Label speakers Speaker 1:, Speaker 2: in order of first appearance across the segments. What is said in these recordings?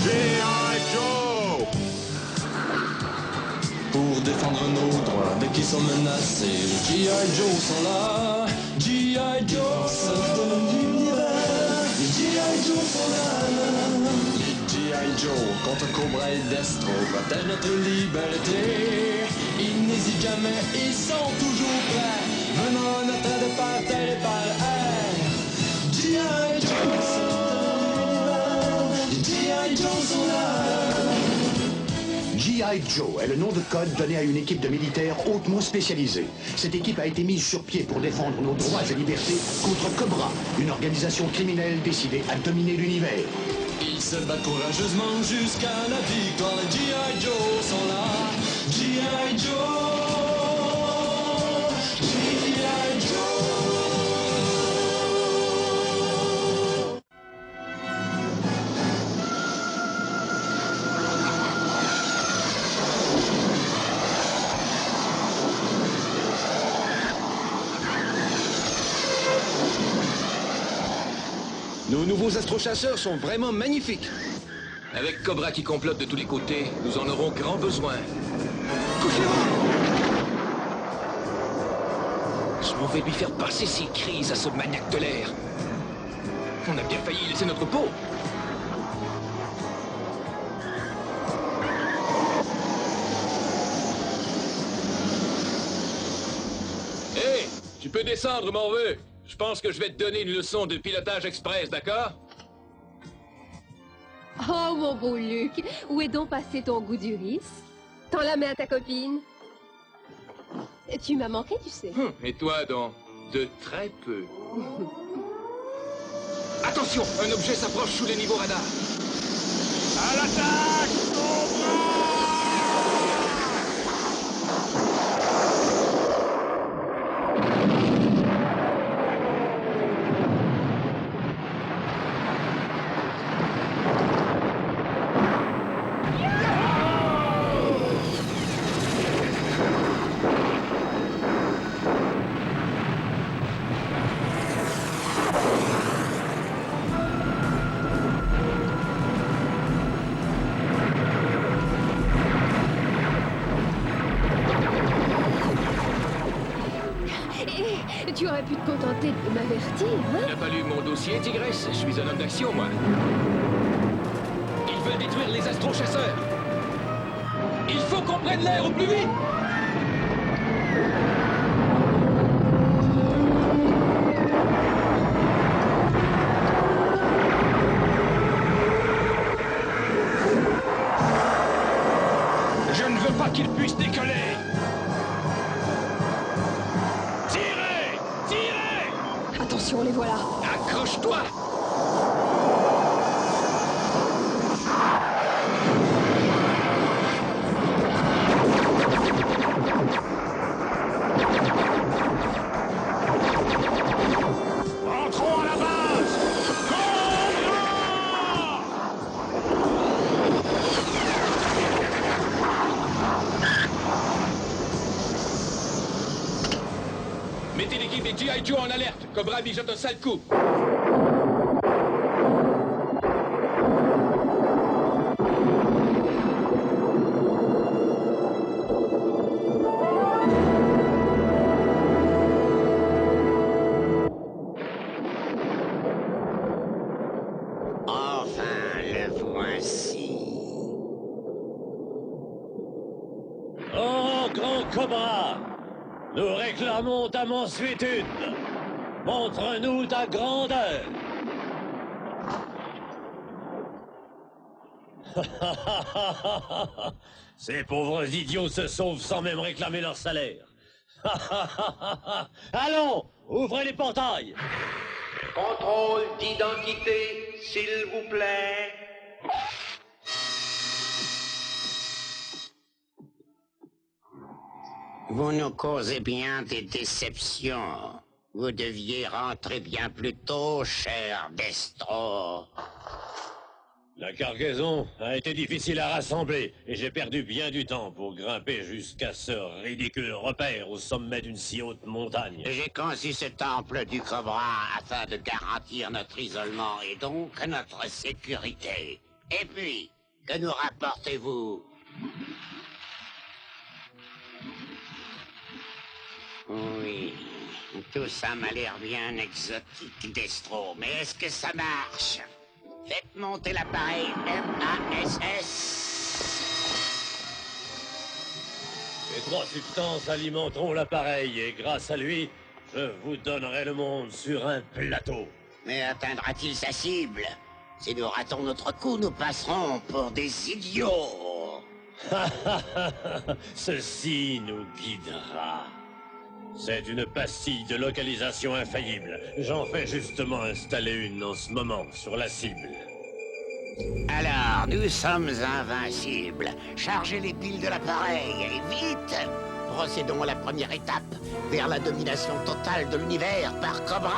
Speaker 1: G.I. Joe!
Speaker 2: Pour défendre nos droits dès qu'ils sont menacés, les G.I. Joe sont là. G.I. Joe, sauvent l'univers. Les G.I. Joe sont là. Les G.I. Joe contre Cobra et Destro protègent notre liberté. Ils n'hésitent jamais, ils sont toujours prêts. Venant à notre aide par terre et par air. G.I. Joe, sauvent l'univers. Les G.I. Joe sont là.
Speaker 3: G.I. Joe est le nom de code donné à une équipe de militaires hautement spécialisée. Cette équipe a été mise sur pied pour défendre nos droits et libertés contre Cobra, une organisation criminelle décidée à dominer l'univers.
Speaker 2: Ils se battent courageusement jusqu'à la victoire. Les G.I. Joe sont là. G.I. Joe. G.I. Joe.
Speaker 4: Nos nouveaux astrochasseurs sont vraiment magnifiques.
Speaker 5: Avec Cobra qui complote de tous les côtés, nous en aurons grand besoin.
Speaker 4: Couchez-vous!
Speaker 5: Je m'en vais lui faire passer ses crises à ce maniaque de l'air. On a bien failli laisser notre peau. Hé, tu peux descendre, morveux. Je pense que je vais te donner une leçon de pilotage express, d'accord?
Speaker 6: Oh, mon beau Luc, où est donc passé ton goût du risque? T'en la mets à ta copine? Tu m'as manqué, tu sais.
Speaker 5: Et toi, donc? De très peu. Attention, un objet s'approche sous les niveaux radar.
Speaker 1: À l'attaque!
Speaker 6: Tu aurais pu te contenter de m'avertir, hein?
Speaker 5: Tu n'as pas lu mon dossier, Tigresse? Je suis un homme d'action, moi. Ils veulent détruire les astrochasseurs. Il faut qu'on prenne l'air au plus vite!
Speaker 1: Je ne veux pas qu'il puisse décoller!
Speaker 6: Attention, les voilà.
Speaker 5: Accroche-toi!
Speaker 1: Entrons à la base!
Speaker 5: Mettez l'équipe des G.I. Joe en alerte. Cobra mijote un sale coup.
Speaker 7: Enfin, le voici.
Speaker 8: Oh, grand Cobra! Nous réclamons ta mansuétude. Montre-nous ta grandeur. Ces pauvres idiots se sauvent sans même réclamer leur salaire. Allons, ouvrez les portails.
Speaker 7: Contrôle d'identité, s'il vous plaît. Vous nous causez bien des déceptions. Vous deviez rentrer bien plus tôt, cher Destro.
Speaker 8: La cargaison a été difficile à rassembler et j'ai perdu bien du temps pour grimper jusqu'à ce ridicule repère au sommet d'une si haute montagne.
Speaker 7: J'ai conçu ce temple du Cobra afin de garantir notre isolement et donc notre sécurité. Et puis, que nous rapportez-vous? Oui, tout ça m'a l'air bien exotique, Destro, mais est-ce que ça marche? Faites monter l'appareil MASS.
Speaker 8: Ces trois substances alimenteront l'appareil et grâce à lui, je vous donnerai le monde sur un plateau.
Speaker 7: Mais atteindra-t-il sa cible? Si nous ratons notre coup, nous passerons pour des idiots.
Speaker 8: Ceci nous guidera. C'est une pastille de localisation infaillible. J'en fais justement installer une en ce moment sur la cible.
Speaker 7: Alors, nous sommes invincibles. Chargez les piles de l'appareil, et vite! Procédons à la première étape, vers la domination totale de l'univers par Cobra!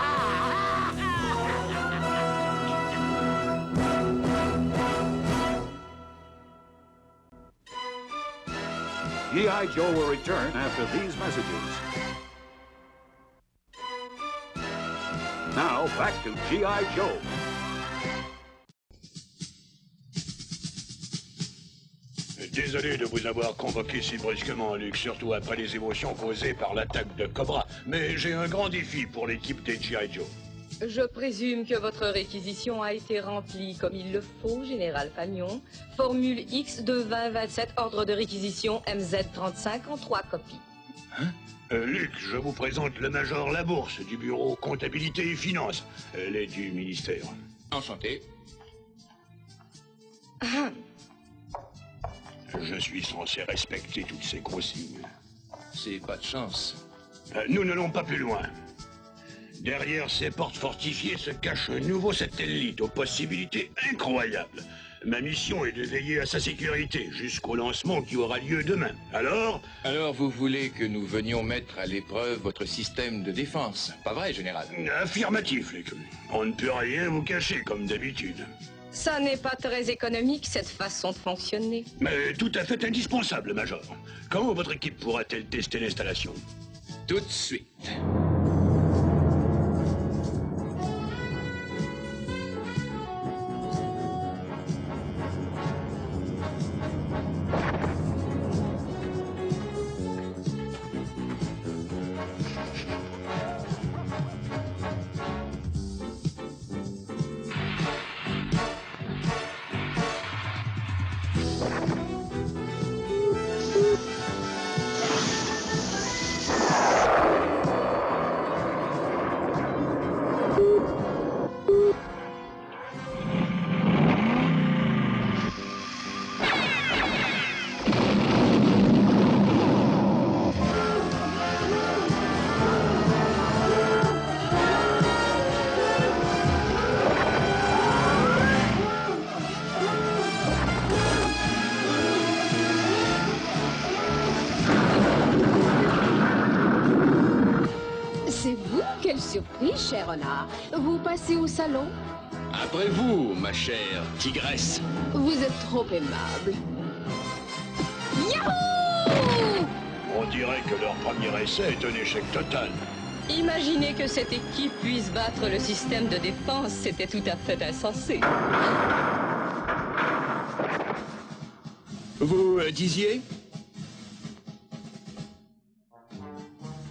Speaker 9: G.I. Joe will return after these messages. Now, back to G.I. Joe.
Speaker 1: Désolé de vous avoir convoqué si brusquement, Luke, surtout après les émotions causées par l'attaque de Cobra. Mais j'ai un grand défi pour l'équipe des G.I. Joe.
Speaker 10: Je présume que votre réquisition a été remplie comme il le faut, Général Fagnon. Formule X 2027, ordre de réquisition MZ35 en 3 copies.
Speaker 1: Hein? Luc, je vous présente le Major Labourse du bureau Comptabilité et Finances. Elle est du ministère.
Speaker 5: Enchanté.
Speaker 1: Je suis censé respecter toutes ces consignes.
Speaker 5: C'est pas de chance.
Speaker 1: Nous n'allons pas plus loin. Derrière ces portes fortifiées se cache un nouveau satellite aux possibilités incroyables. Ma mission est de veiller à sa sécurité jusqu'au lancement qui aura lieu demain. Alors
Speaker 5: vous voulez que nous venions mettre à l'épreuve votre système de défense, pas vrai, Général?
Speaker 1: Affirmatif, Luc. On ne peut rien vous cacher comme d'habitude.
Speaker 10: Ça n'est pas très économique, cette façon de fonctionner.
Speaker 1: Mais tout à fait indispensable, Major. Quand votre équipe pourra-t-elle tester l'installation?
Speaker 5: Tout de suite.
Speaker 6: Quelle surprise, cher renard. Vous passez au salon?
Speaker 5: Après vous, ma chère tigresse.
Speaker 6: Vous êtes trop aimable. Yahoo!
Speaker 1: On dirait que leur premier essai est un échec total.
Speaker 10: Imaginez que cette équipe puisse battre le système de défense, c'était tout à fait insensé.
Speaker 5: Vous disiez?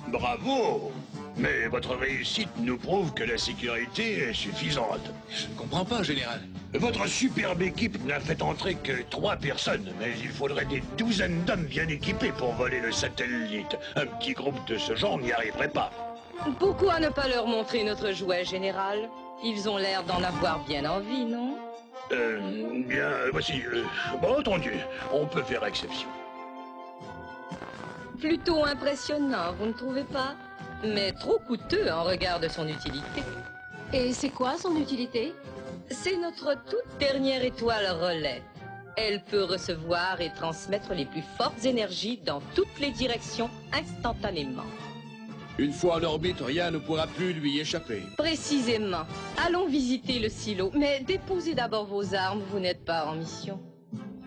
Speaker 1: Bravo! Mais votre réussite nous prouve que la sécurité est suffisante.
Speaker 5: Je ne comprends pas, Général.
Speaker 1: Votre superbe équipe n'a fait entrer que 3 personnes, mais il faudrait des douzaines d'hommes bien équipés pour voler le satellite. Un petit groupe de ce genre n'y arriverait pas.
Speaker 10: Pourquoi ne pas leur montrer notre jouet, Général? Ils ont l'air d'en avoir bien envie, non?
Speaker 1: Bien, voici... bon, entendu, on peut faire exception.
Speaker 10: Plutôt impressionnant, vous ne trouvez pas? Mais trop coûteux en regard de son utilité.
Speaker 6: Et c'est quoi son utilité?
Speaker 10: C'est notre toute dernière étoile relais. Elle peut recevoir et transmettre les plus fortes énergies dans toutes les directions instantanément.
Speaker 5: Une fois en orbite, rien ne pourra plus lui échapper.
Speaker 10: Précisément. Allons visiter le silo. Mais déposez d'abord vos armes, vous n'êtes pas en mission.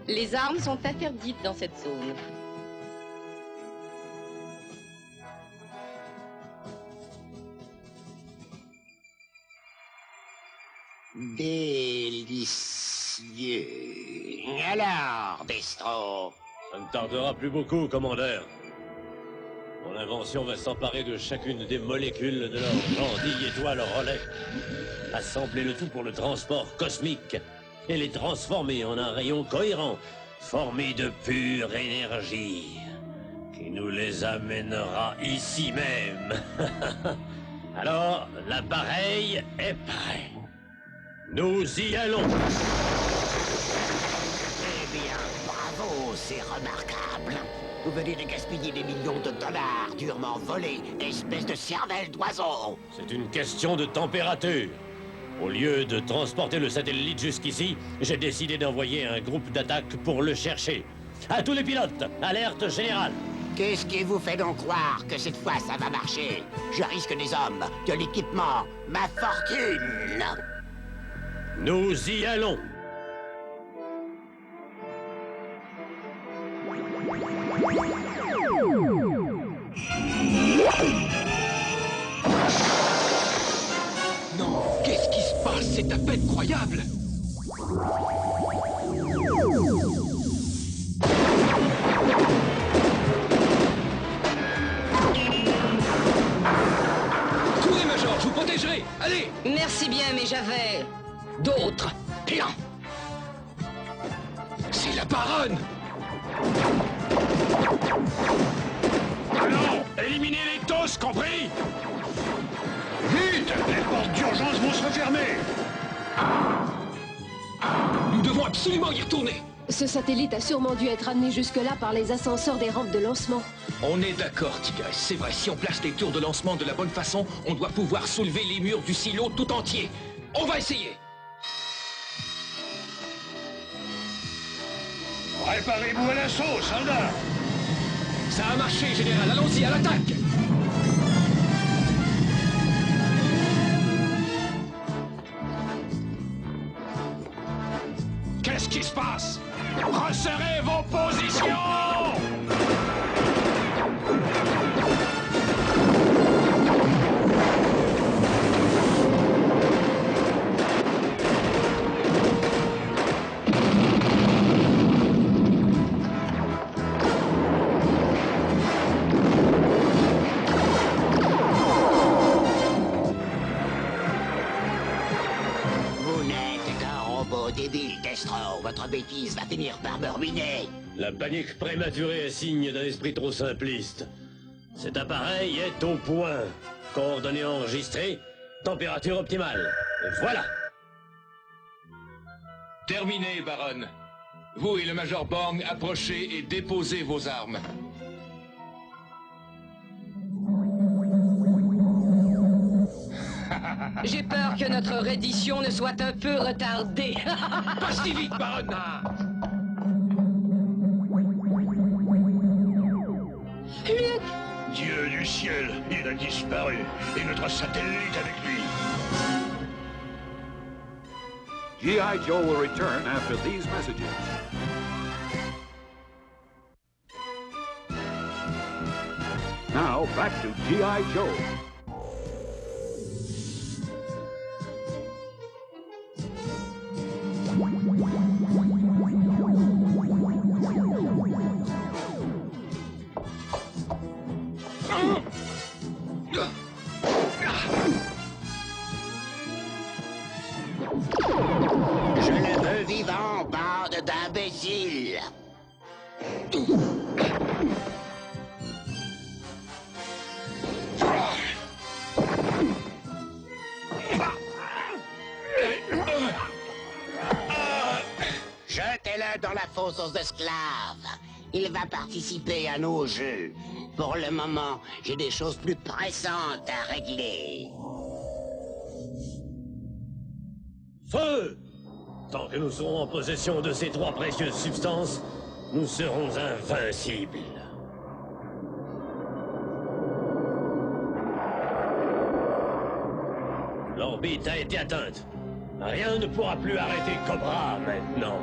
Speaker 10: Les armes sont interdites dans cette zone.
Speaker 7: Délice. Dieu. Alors, Destro?
Speaker 8: Ça ne tardera plus beaucoup, commandeur. Mon invention va s'emparer de chacune des molécules de leur gentille étoile relais. Assembler le tout pour le transport cosmique et les transformer en un rayon cohérent, formé de pure énergie, qui nous les amènera ici même. Alors, l'appareil est prêt. Nous y allons.
Speaker 7: Eh bien, bravo, c'est remarquable. Vous venez de gaspiller des millions de dollars durement volés, espèce de cervelle d'oiseau.
Speaker 8: C'est une question de température. Au lieu de transporter le satellite jusqu'ici, j'ai décidé d'envoyer un groupe d'attaque pour le chercher. À tous les pilotes, alerte générale.
Speaker 7: Qu'est-ce qui vous fait donc croire que cette fois ça va marcher? Je risque des hommes, de l'équipement, ma fortune.
Speaker 8: Nous y allons.
Speaker 5: Non, qu'est-ce qui se passe? C'est à peine croyable. Courez, Major, je vous protégerai. Allez!
Speaker 10: Merci bien, mais j'avais d'autres plans.
Speaker 5: C'est la baronne!
Speaker 1: Allons, éliminez les TOS, compris? Vite! Les portes d'urgence vont se refermer!
Speaker 5: Nous devons absolument y retourner.
Speaker 6: Ce satellite a sûrement dû être amené jusque-là par les ascenseurs des rampes de lancement.
Speaker 5: On est d'accord, Tigresse. C'est vrai, si on place les tours de lancement de la bonne façon, on doit pouvoir soulever les murs du silo tout entier. On va essayer.
Speaker 1: Préparez-vous à l'assaut, soldats!
Speaker 5: Ça a marché, général. Allons-y, à l'attaque!
Speaker 1: Qu'est-ce qui se passe? Resserrez vos positions!
Speaker 7: Vous n'êtes qu'un robot débile, Destro. Votre bêtise va finir par me ruiner.
Speaker 8: La panique prématurée est signe d'un esprit trop simpliste. Cet appareil est au point. Coordonnées enregistrées, température optimale. Et voilà.
Speaker 5: Terminé, baronne. Vous et le Major Borg, approchez et déposez vos armes.
Speaker 10: J'ai peur que notre reddition ne soit un peu retardée.
Speaker 5: Pas si vite, baronne!
Speaker 6: Luc!
Speaker 1: Dieu du ciel, il a disparu, et notre satellite avec lui.
Speaker 9: G.I. Joe will return after these messages. Now, back to G.I. Joe.
Speaker 7: Je le veux vivant, bande d'imbéciles. Jetez-le dans la fosse aux esclaves. Il va participer à nos jeux. Pour le moment, j'ai des choses plus pressantes à régler.
Speaker 8: Feu! Tant que nous serons en possession de ces trois précieuses substances, nous serons invincibles. L'orbite a été atteinte. Rien ne pourra plus arrêter Cobra maintenant.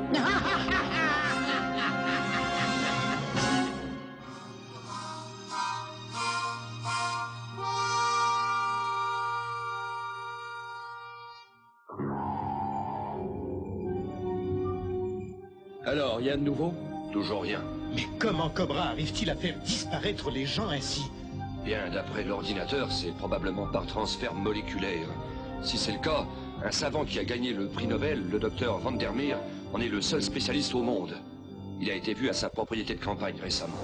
Speaker 5: Alors, y a de nouveau?
Speaker 8: Toujours rien.
Speaker 11: Mais comment Cobra arrive-t-il à faire disparaître les gens ainsi?
Speaker 12: Bien, d'après l'ordinateur, c'est probablement par transfert moléculaire. Si c'est le cas, un savant qui a gagné le prix Nobel, le docteur Vandermeer, en est le seul spécialiste au monde. Il a été vu à sa propriété de campagne récemment.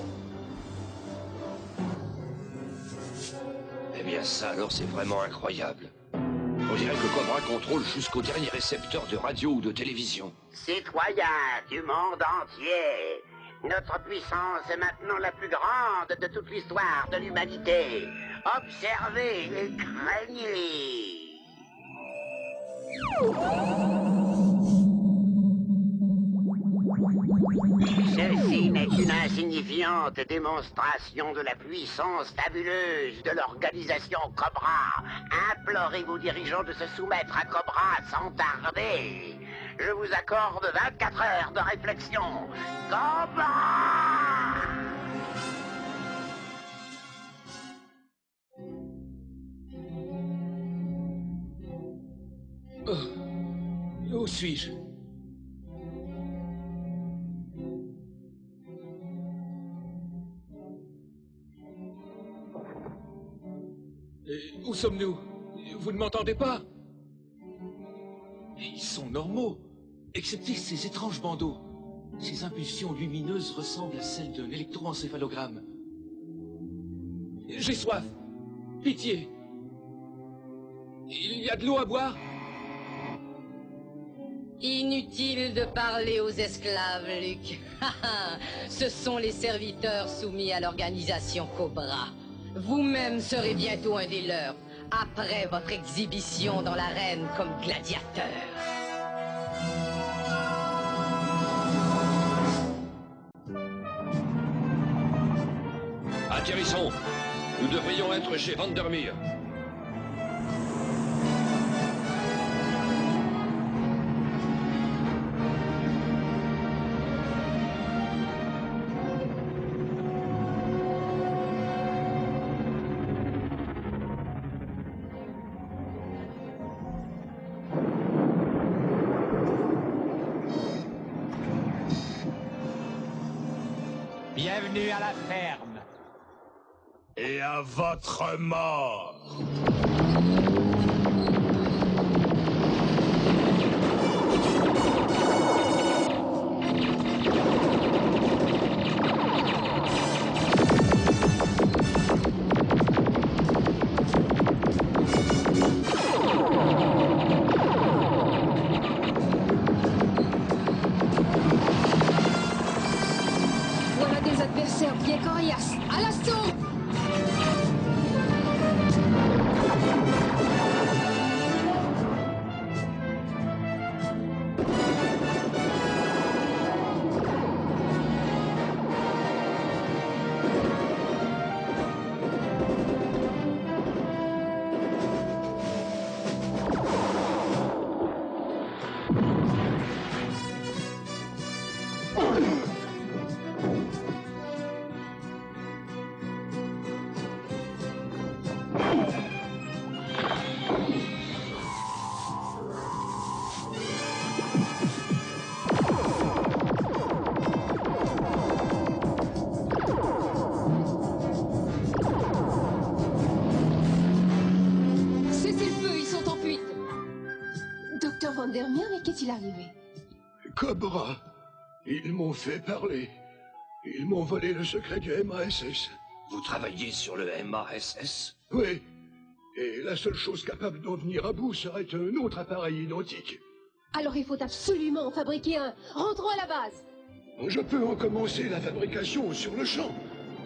Speaker 12: Eh bien ça alors, c'est vraiment incroyable. On dirait que Cobra contrôle jusqu'au dernier récepteur de radio ou de télévision.
Speaker 7: Citoyens du monde entier, notre puissance est maintenant la plus grande de toute l'histoire de l'humanité. Observez et craignez. Ceci n'est qu'une insignifiante démonstration de la puissance fabuleuse de l'organisation Cobra. Implorez vos dirigeants de se soumettre à Cobra sans tarder. Je vous accorde 24 heures de réflexion. Cobra!
Speaker 5: Oh, où suis-je? Où sommes-nous? Vous ne m'entendez pas? Ils sont normaux, excepté ces étranges bandeaux. Ces impulsions lumineuses ressemblent à celles d'un électroencéphalogramme. J'ai soif. Pitié. Il y a de l'eau à boire?
Speaker 10: Inutile de parler aux esclaves, Luc. Ce sont les serviteurs soumis à l'organisation Cobra. Vous-même serez bientôt un des leurs, après votre exhibition dans l'arène comme gladiateur.
Speaker 12: Atterrissons. Nous devrions être chez Vandermeer.
Speaker 11: Bienvenue à la ferme.
Speaker 13: Et à votre mort.
Speaker 6: Voilà des adversaires bien coriaces. À l'assaut! Vandermeer, mais qu'est-il arrivé?
Speaker 1: Cobra. Ils m'ont fait parler. Ils m'ont volé le secret du MASS.
Speaker 12: Vous travaillez sur le MASS?
Speaker 1: Oui. Et la seule chose capable d'en venir à bout serait un autre appareil identique.
Speaker 6: Alors il faut absolument en fabriquer un. Rentrons à la base.
Speaker 1: Je peux en commencer la fabrication sur le champ.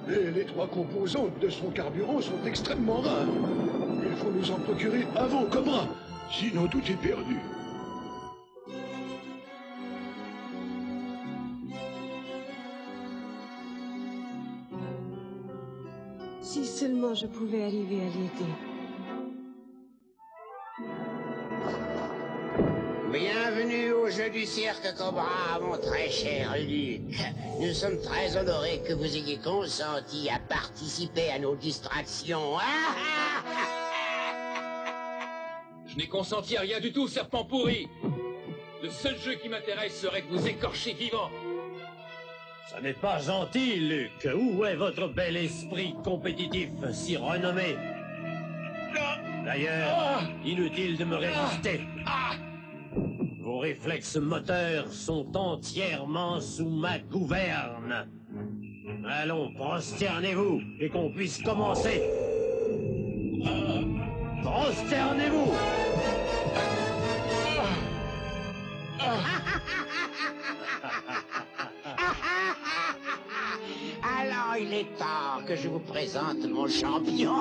Speaker 1: Et les 3 composantes de son carburant sont extrêmement rares. Il faut nous en procurer avant Cobra. Sinon tout est perdu.
Speaker 14: Si seulement je pouvais arriver à l'aider.
Speaker 7: Bienvenue au jeu du cirque Cobra, mon très cher Luc. Nous sommes très honorés que vous ayez consenti à participer à nos distractions.
Speaker 5: Je n'ai consenti à rien du tout, serpent pourri. Le seul jeu qui m'intéresse serait de vous écorcher vivant.
Speaker 8: Ça n'est pas gentil, Luke. Où est votre bel esprit compétitif si renommé? D'ailleurs, inutile de me résister. Vos réflexes moteurs sont entièrement sous ma gouverne. Allons, prosternez-vous et qu'on puisse commencer. Prosternez-vous!
Speaker 7: Alors, il est temps que je vous présente mon champion.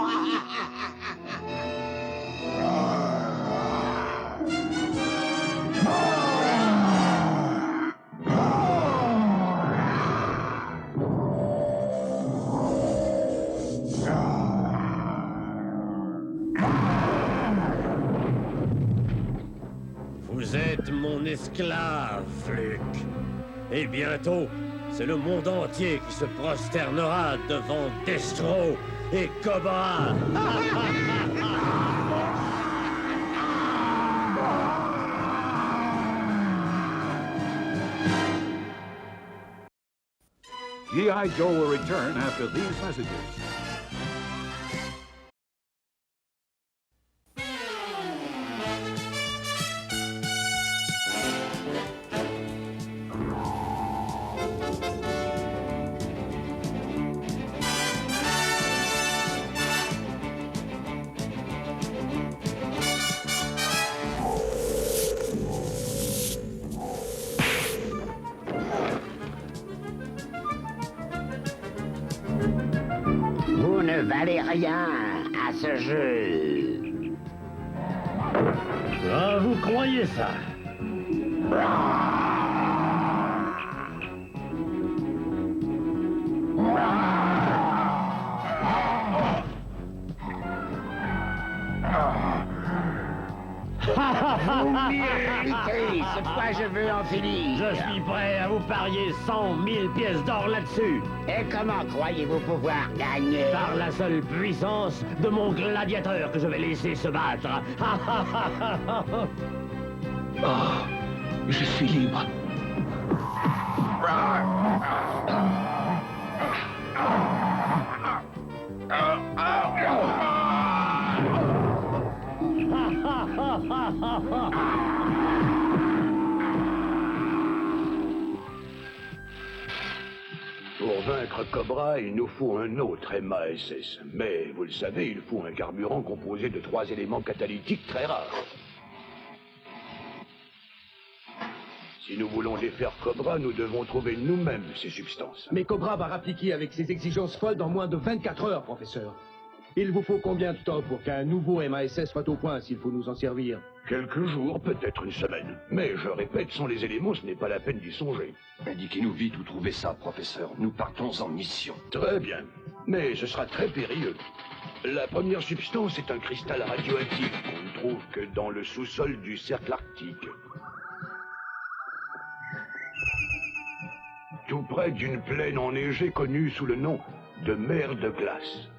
Speaker 8: Vous êtes mon esclave, Luke. Et bientôt, c'est le monde entier qui se prosternera devant Destro et Cobra.
Speaker 9: G.I. Joe will return after these messages.
Speaker 7: Vous ne valez rien à ce jeu.
Speaker 8: Ah, vous croyez ça?
Speaker 7: Vous méritez. Cette fois, je veux en finir.
Speaker 8: Je suis prêt à vous parier 100 000 pièces d'or là-dessus.
Speaker 7: Et comment croyez-vous pouvoir gagner?
Speaker 8: Par la seule puissance de mon gladiateur que je vais laisser se battre.
Speaker 5: Oh, je suis libre.
Speaker 1: Pour vaincre Cobra, il nous faut un autre MASS. Mais, vous le savez, il faut un carburant composé de 3 éléments catalytiques très rares. Si nous voulons défaire Cobra, nous devons trouver nous-mêmes ces substances.
Speaker 11: Mais Cobra va rappliquer avec ses exigences folles dans moins de 24 heures, professeur. Il vous faut combien de temps pour qu'un nouveau MASS soit au point s'il faut nous en servir?
Speaker 1: Quelques jours, peut-être une semaine. Mais je répète, sans les éléments, ce n'est pas la peine d'y songer.
Speaker 12: Indiquez-nous vite où trouver ça, professeur. Nous partons en mission.
Speaker 1: Très bien. Mais ce sera très périlleux. La première substance est un cristal radioactif qu'on ne trouve que dans le sous-sol du cercle arctique. Tout près d'une plaine enneigée connue sous le nom de mer de glace.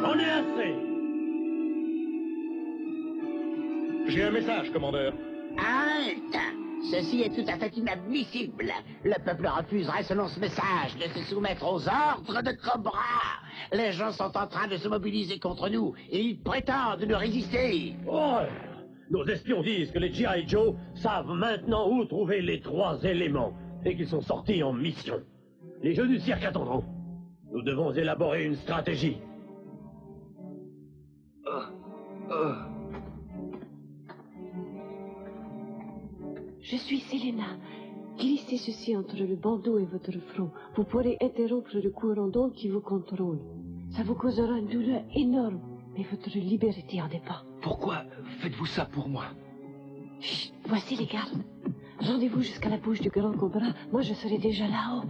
Speaker 8: On est assez.
Speaker 11: J'ai un message, commandeur.
Speaker 7: Halte! Ceci est tout à fait inadmissible. Le peuple refuserait, selon ce message, de se soumettre aux ordres de Cobra. Les gens sont en train de se mobiliser contre nous et ils prétendent nous résister.
Speaker 8: Oh, nos espions disent que les G.I. Joe savent maintenant où trouver les 3 éléments et qu'ils sont sortis en mission. Les jeux du cirque attendront. Nous devons élaborer une stratégie.
Speaker 14: Je suis Selena. Glissez ceci entre le bandeau et votre front. Vous pourrez interrompre le courant d'onde qui vous contrôle. Ça vous causera une douleur énorme, mais votre liberté en dépend.
Speaker 5: Pourquoi faites-vous ça pour moi?
Speaker 14: Chut, voici les gardes. Rendez-vous jusqu'à la bouche du grand cobra. Moi, je serai déjà là-haut.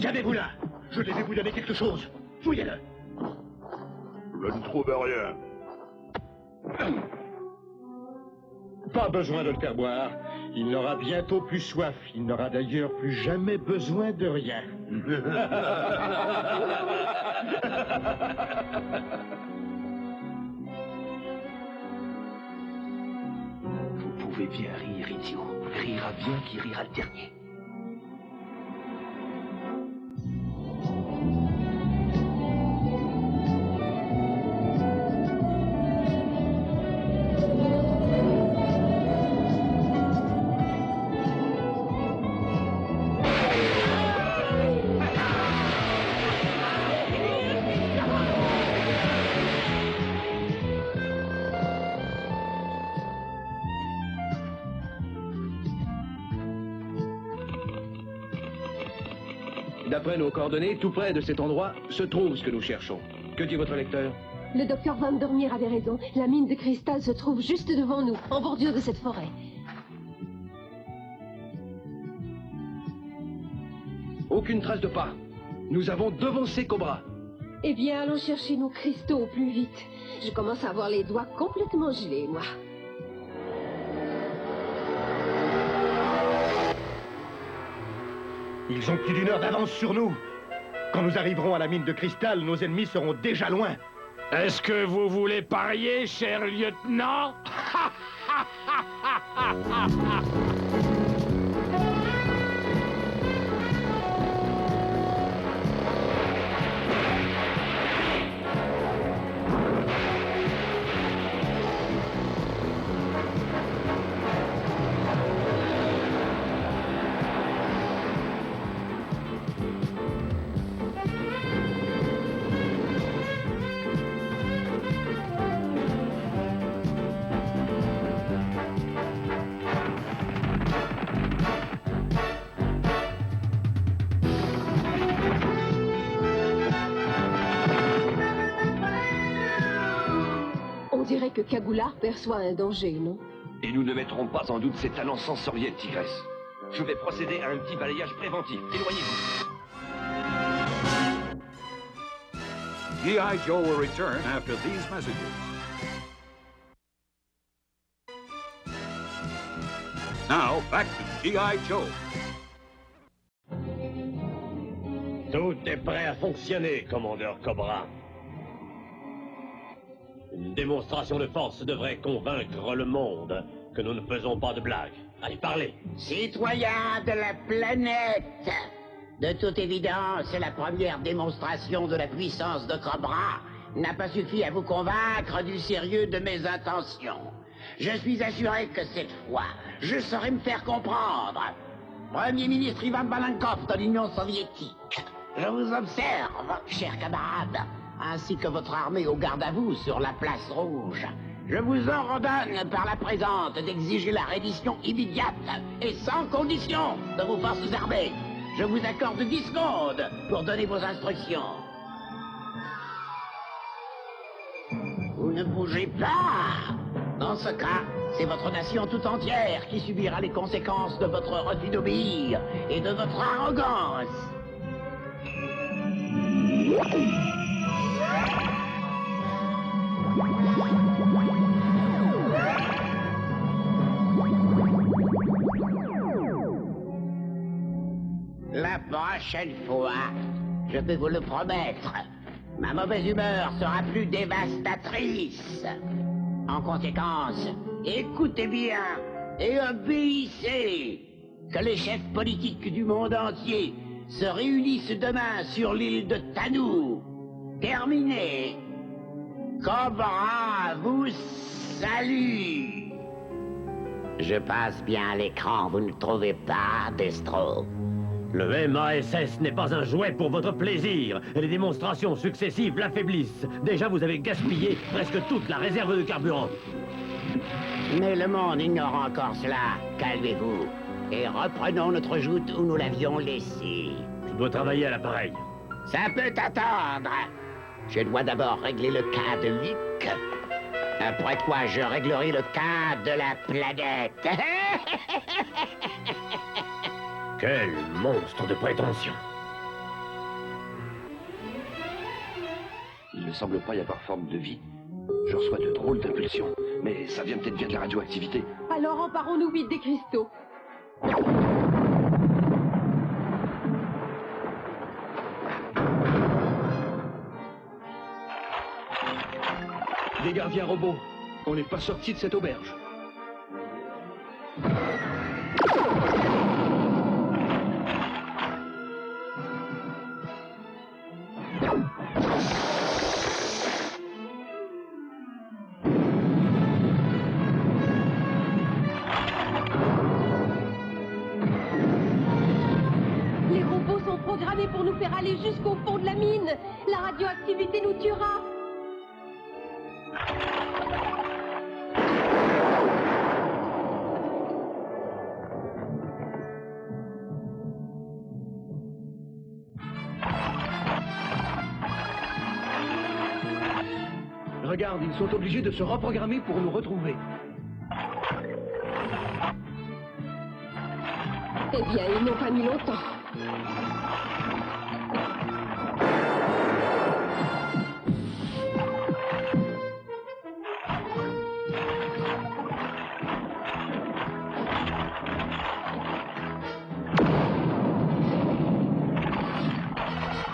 Speaker 3: Qu'avez-vous là? Je devais vous donner quelque chose. Fouillez-le.
Speaker 1: Je ne trouve rien.
Speaker 11: Pas besoin de le faire boire. Il n'aura bientôt plus soif. Il n'aura d'ailleurs plus jamais besoin de rien.
Speaker 5: Vous pouvez bien rire, idiot. Rira bien qui rira le dernier.
Speaker 11: D'après nos coordonnées, tout près de cet endroit se trouve ce que nous cherchons. Que dit votre lecteur?
Speaker 6: Le docteur Van der Meer avait raison. La mine de cristal se trouve juste devant nous, en bordure de cette forêt.
Speaker 11: Aucune trace de pas. Nous avons devancé Cobra.
Speaker 6: Eh bien, allons chercher nos cristaux au plus vite. Je commence à avoir les doigts complètement gelés, moi.
Speaker 3: Ils ont plus d'une heure d'avance sur nous. Quand nous arriverons à la mine de cristal, nos ennemis seront déjà loin.
Speaker 13: Est-ce que vous voulez parier, cher lieutenant?
Speaker 6: On dirait que Cagoulard perçoit un danger, non?
Speaker 12: Et nous ne mettrons pas en doute ses talents sensoriels, Tigresse. Je vais procéder à un petit balayage préventif. Éloignez-vous.
Speaker 9: G.I. Joe will return after these messages. Now, back to G.I. Joe.
Speaker 8: Tout est prêt à fonctionner, commandeur Cobra. Une démonstration de force devrait convaincre le monde que nous ne faisons pas de blagues. Allez, parlez.
Speaker 7: Citoyens de la planète, de toute évidence, la première démonstration de la puissance de Cobra n'a pas suffi à vous convaincre du sérieux de mes intentions. Je suis assuré que cette fois, je saurai me faire comprendre. Premier ministre Ivan Balankov de l'Union soviétique, je vous observe, chers camarades, ainsi que votre armée au garde à vous sur la place rouge. Je vous ordonne par la présente d'exiger la reddition immédiate et sans condition de vos forces armées. Je vous accorde 10 secondes pour donner vos instructions. Vous ne bougez pas. Dans ce cas, c'est votre nation tout entière qui subira les conséquences de votre refus d'obéir et de votre arrogance. La prochaine fois, je peux vous le promettre, ma mauvaise humeur sera plus dévastatrice. En conséquence, écoutez bien et obéissez. Que les chefs politiques du monde entier se réunissent demain sur l'île de Tanou. Terminé. Cobra vous salue. Je passe bien à l'écran, vous ne trouvez pas, Destro?
Speaker 8: Le MASS n'est pas un jouet pour votre plaisir. Les démonstrations successives l'affaiblissent. Déjà, vous avez gaspillé presque toute la réserve de carburant.
Speaker 7: Mais le monde ignore encore cela. Calmez-vous. Et reprenons notre joute où nous l'avions laissée.
Speaker 8: Je dois travailler à l'appareil.
Speaker 7: Ça peut attendre. Je dois d'abord régler le cas de Luc. Après quoi, je réglerai le cas de la planète.
Speaker 8: Quel monstre de prétention!
Speaker 12: Il ne semble pas y avoir forme de vie. Je reçois de drôles d'impulsions, mais ça vient peut-être bien de la radioactivité.
Speaker 6: Alors emparons-nous vite des cristaux.
Speaker 11: Les gardiens robots, on n'est pas sorti de cette auberge.
Speaker 6: Les robots sont programmés pour nous faire aller jusqu'au fond de la mine. La radioactivité nous tuera.
Speaker 11: Regarde, ils sont obligés de se reprogrammer pour nous retrouver.
Speaker 6: Eh bien, ils n'ont pas mis longtemps.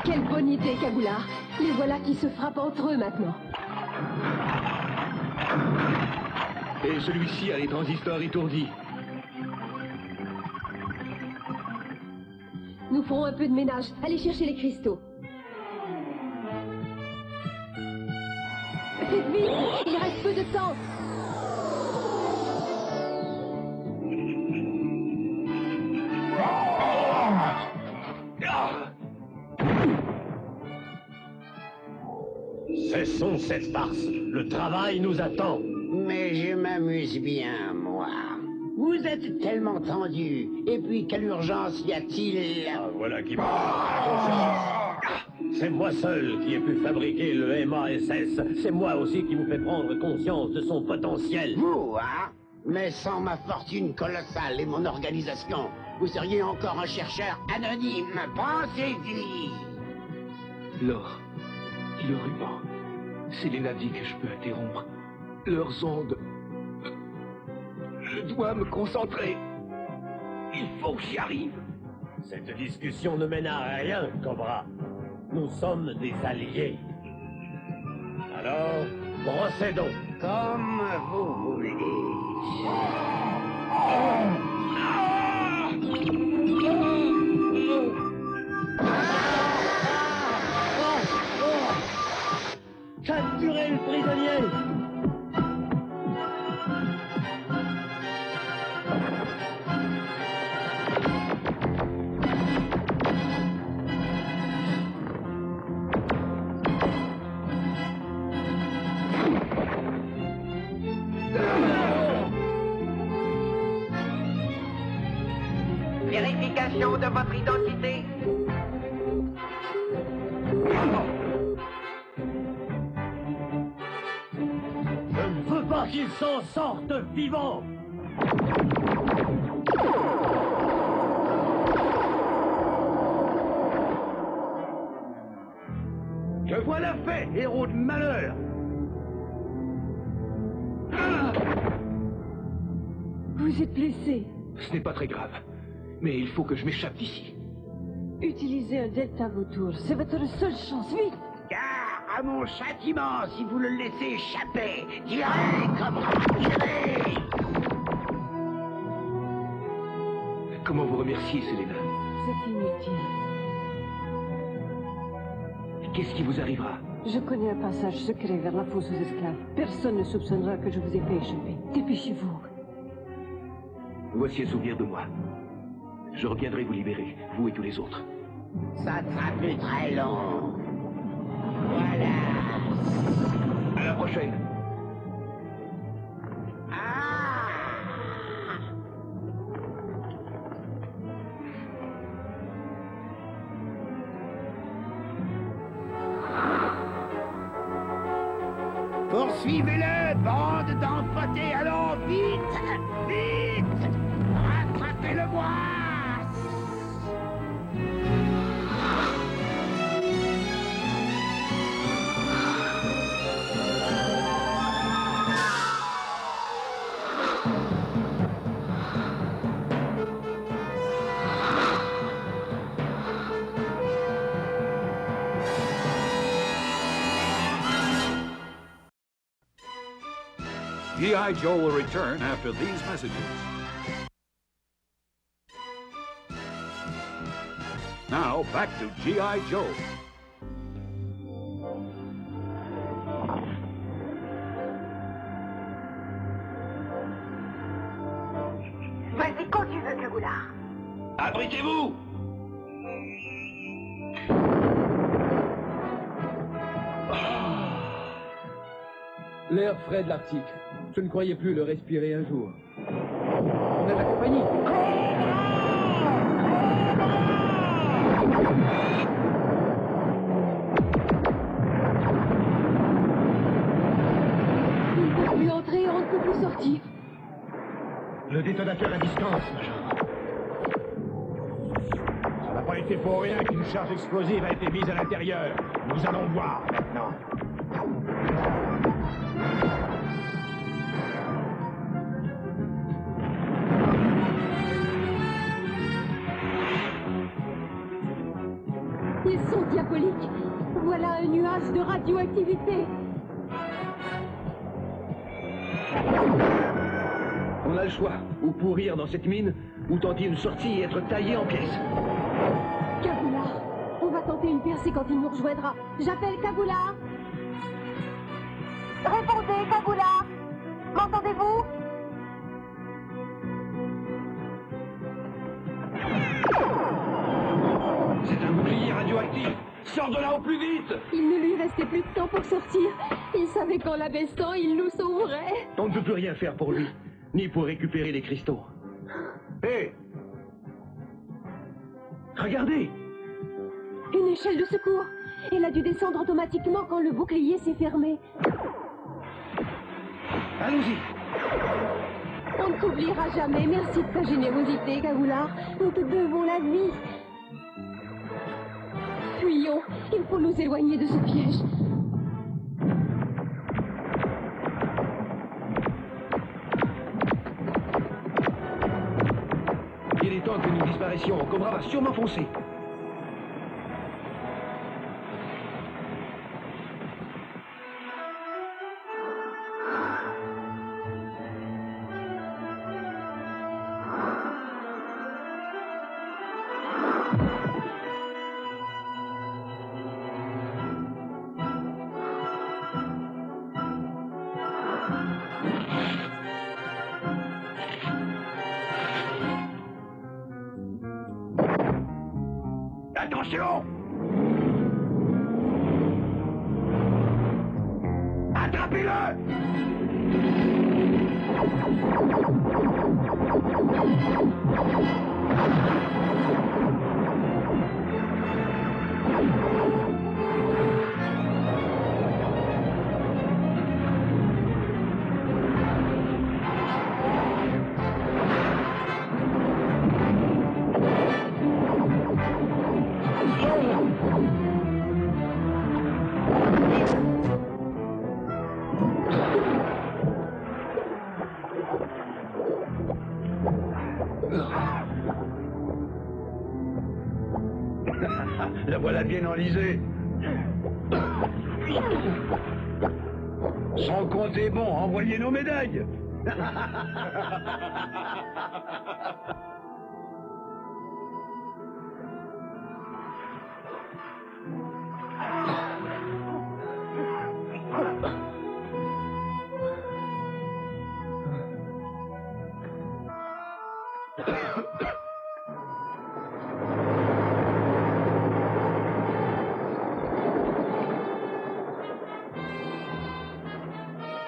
Speaker 6: Quelle bonne idée, Kagoula. Les voilà qui se frappent entre eux maintenant.
Speaker 11: Et celui-ci a les transistors étourdis.
Speaker 6: Nous ferons un peu de ménage. Allez chercher les cristaux. Faites vite, il reste peu de temps.
Speaker 8: Cessons cette farce. Le travail nous attend.
Speaker 7: Mais je m'amuse bien, moi. Vous êtes tellement tendu. Et puis, quelle urgence y a-t-il?
Speaker 8: Ah, voilà qui C'est moi seul qui ai pu fabriquer le MASS. C'est moi aussi qui vous fais prendre conscience de son potentiel.
Speaker 7: Vous, hein? Mais sans ma fortune colossale et mon organisation, vous seriez encore un chercheur anonyme. Pensez-y.
Speaker 11: L'or, le ruban. Selena dit que je peux interrompre leurs ondes. Je dois me concentrer. Il faut que j'y arrive.
Speaker 8: Cette discussion ne mène à rien, Cobra. Nous sommes des alliés. Alors, procédons.
Speaker 7: Comme vous voulez.
Speaker 8: Capturez le prisonnier!
Speaker 15: Vérification de votre identité.
Speaker 8: Je ne veux pas qu'ils s'en sortent vivants.
Speaker 11: Je vois la fête, héros de malheur.
Speaker 14: Vous êtes blessé.
Speaker 11: Ce n'est pas très grave. Mais il faut que je m'échappe d'ici.
Speaker 14: Utilisez un delta vautour. C'est votre seule chance. Vite!
Speaker 7: Car à mon châtiment, si vous le laissez échapper, tirez comme tirez.
Speaker 11: Comment vous remercier, Selena?
Speaker 14: C'est inutile.
Speaker 11: Qu'est-ce qui vous arrivera?
Speaker 14: Je connais un passage secret vers la fosse aux esclaves. Personne ne soupçonnera que je vous ai fait échapper. Dépêchez-vous.
Speaker 11: Voici un souvenir de moi. Je reviendrai vous libérer, vous et tous les autres.
Speaker 7: Ça sera plus très long. Voilà.
Speaker 11: À la prochaine.
Speaker 7: Poursuivez-le
Speaker 15: bande d'empotés, allons, vite! Vite! Rattrapez-le-moi!
Speaker 9: G.I. Joe will return after these messages. Now, back to G.I. Joe.
Speaker 15: Vas-y, quand tu veux, Cagoulard.
Speaker 5: Abritez-vous!
Speaker 11: L'air frais de l'Arctique. Je ne croyais plus le respirer un jour. On a de la compagnie.
Speaker 14: Il ne peut plus entrer, on ne peut plus sortir.
Speaker 3: Le détonateur à distance, Major.
Speaker 13: Ça n'a pas été pour rien qu'une charge explosive a été mise à l'intérieur. Nous allons voir maintenant.
Speaker 14: Ils sont diaboliques. Voilà un nuage de radioactivité.
Speaker 11: On a le choix. Ou pourrir dans cette mine, ou tenter une sortie et être taillé en pièces.
Speaker 14: Cagoulard, on va tenter une percée quand il nous rejoindra. J'appelle Cagoulard.
Speaker 15: Répondez, Cagoulard. M'entendez-vous?
Speaker 11: C'est un bouclier radioactif. Sors de là au plus vite.
Speaker 14: Il ne lui restait plus de temps pour sortir. Il savait qu'en l'abaissant, il nous sauverait.
Speaker 11: On ne peut plus rien faire pour lui, ni pour récupérer les cristaux. Hé! Regardez!
Speaker 14: Une échelle de secours. Elle a dû descendre automatiquement quand le bouclier s'est fermé.
Speaker 11: Allons-y!
Speaker 14: On ne t'oubliera jamais. Merci de ta générosité, Cagoulard. Nous te devons la vie. Fuyons. Il faut nous éloigner de ce piège.
Speaker 11: Il est temps que nous disparaissions. Cobra va sûrement foncer.
Speaker 13: Attention!
Speaker 3: La voilà bien enlisée. Son compte est bon, envoyez nos médailles.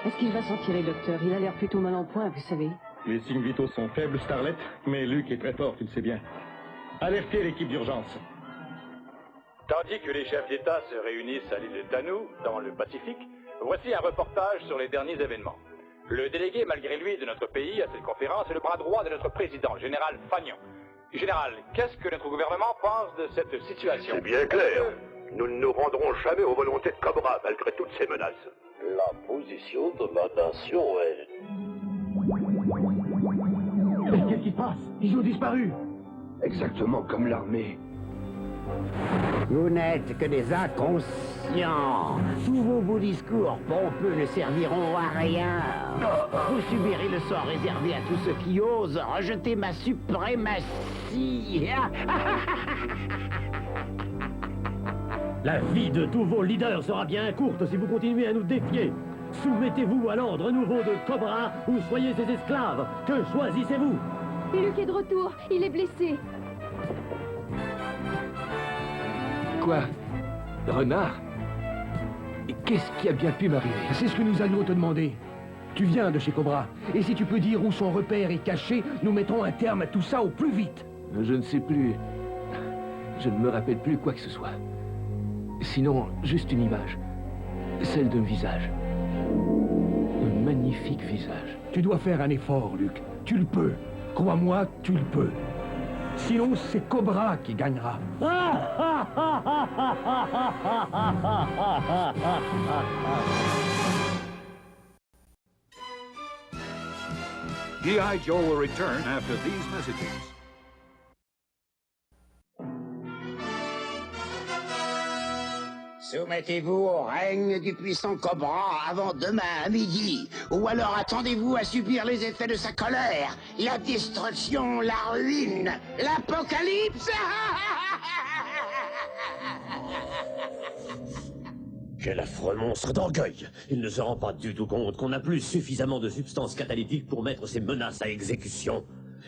Speaker 14: Est-ce qu'il va s'en tirer, docteur? Il a l'air plutôt mal en point, vous savez.
Speaker 16: Les signes vitaux sont faibles, Starlet, mais Luke est très fort, tu le sais bien. Alertez l'équipe d'urgence.
Speaker 17: Tandis que les chefs d'État se réunissent à l'île de Tanu, dans le Pacifique,
Speaker 13: Voici un reportage sur les derniers événements. Le délégué, malgré lui, de notre pays à cette conférence est le bras droit de notre président, Général Fagnon. Général, qu'est-ce que notre gouvernement pense de cette situation?
Speaker 1: C'est bien clair. Nous ne nous rendrons jamais aux volontés de Cobra, malgré toutes ces menaces.
Speaker 8: La position de la nation est...
Speaker 13: Qu'est-ce qui se passe? Ils ont disparu.
Speaker 11: Exactement comme l'armée.
Speaker 7: Vous n'êtes que des inconscients. Tous vos beaux discours pompeux ne serviront à rien. Vous subirez le sort réservé à tous ceux qui osent rejeter ma suprématie.
Speaker 17: La vie de tous vos leaders sera bien courte si vous continuez à nous défier. Soumettez-vous à l'ordre nouveau de Cobra ou soyez ses esclaves. Que choisissez-vous?
Speaker 6: Luke est de retour, il est blessé.
Speaker 11: Quoi? Renard? Qu'est-ce qui a bien pu m'arriver?
Speaker 13: C'est ce que nous allions te demander. Tu viens de chez Cobra. Et si tu peux dire où son repère est caché, nous mettrons un terme à tout ça au plus vite.
Speaker 11: Je ne sais plus. Je ne me rappelle plus quoi que ce soit. Sinon, juste une image. Celle d'un visage. Un magnifique visage.
Speaker 13: Tu dois faire un effort, Luke. Tu le peux. Crois-moi, tu le peux. Sinon, c'est Cobra qui gagnera.
Speaker 9: G.I. Joe will return after these messages.
Speaker 7: Soumettez-vous au règne du puissant Cobra avant demain à midi, ou alors attendez-vous à subir les effets de sa colère, la destruction, la ruine, l'apocalypse.
Speaker 8: Quel affreux monstre d'orgueil! Il ne se rend pas du tout compte qu'on n'a plus suffisamment de substances catalytiques pour mettre ces menaces à exécution.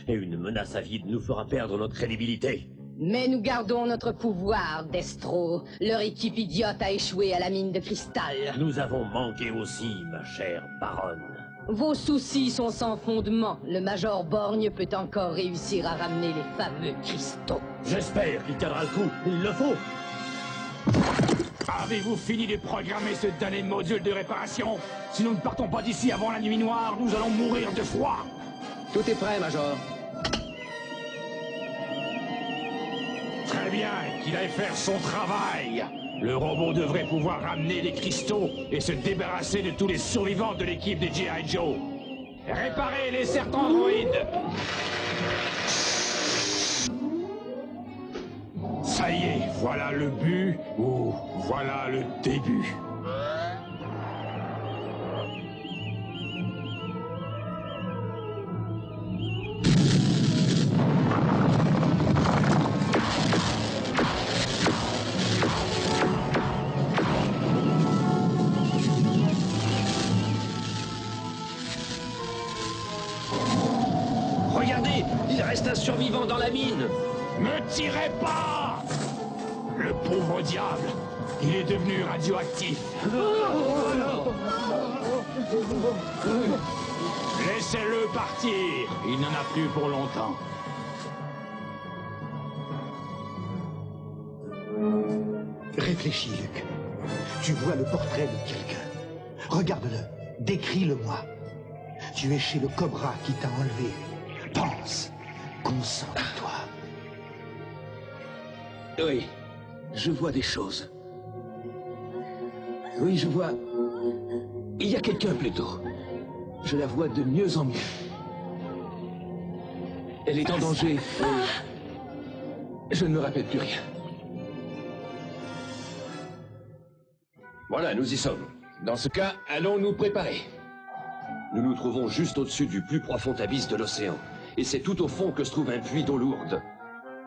Speaker 8: Et une menace à vide nous fera perdre notre crédibilité.
Speaker 10: Mais nous gardons notre pouvoir, Destro. Leur équipe idiote a échoué à la mine de cristal.
Speaker 8: Nous avons manqué aussi, ma chère baronne.
Speaker 10: Vos soucis sont sans fondement. Le Major Borgne peut encore réussir à ramener les fameux cristaux.
Speaker 8: J'espère qu'il tiendra le coup. Il le faut.
Speaker 13: Avez-vous fini de programmer ce dernier module de réparation? Si nous ne partons pas d'ici avant la nuit noire, nous allons mourir de froid.
Speaker 4: Tout est prêt, Major.
Speaker 13: Très bien, qu'il aille faire son travail. Le robot devrait pouvoir ramener les cristaux et se débarrasser de tous les survivants de l'équipe des G.I. Joe. Réparez les sertandroïdes. Ça y est, voilà le but, ou voilà le début.
Speaker 5: Regardez, il reste un survivant dans la mine.
Speaker 13: Ne tirez pas! Le pauvre diable, il est devenu radioactif. Laissez-le partir, il n'en a plus pour longtemps.
Speaker 3: Réfléchis, Luc. Tu vois le portrait de quelqu'un. Regarde-le, décris-le-moi. Tu es chez le Cobra qui t'a enlevé. Pense, concentre-toi.
Speaker 11: Oui, je vois des choses. Oui, je vois... Il y a quelqu'un plutôt. Je la vois de mieux en mieux. Elle est en danger. Je ne me rappelle plus rien.
Speaker 12: Voilà, nous y sommes.
Speaker 5: Dans ce cas, allons nous préparer.
Speaker 12: Nous nous trouvons juste au-dessus du plus profond abysse de l'océan. Et c'est tout au fond que se trouve un puits d'eau lourde.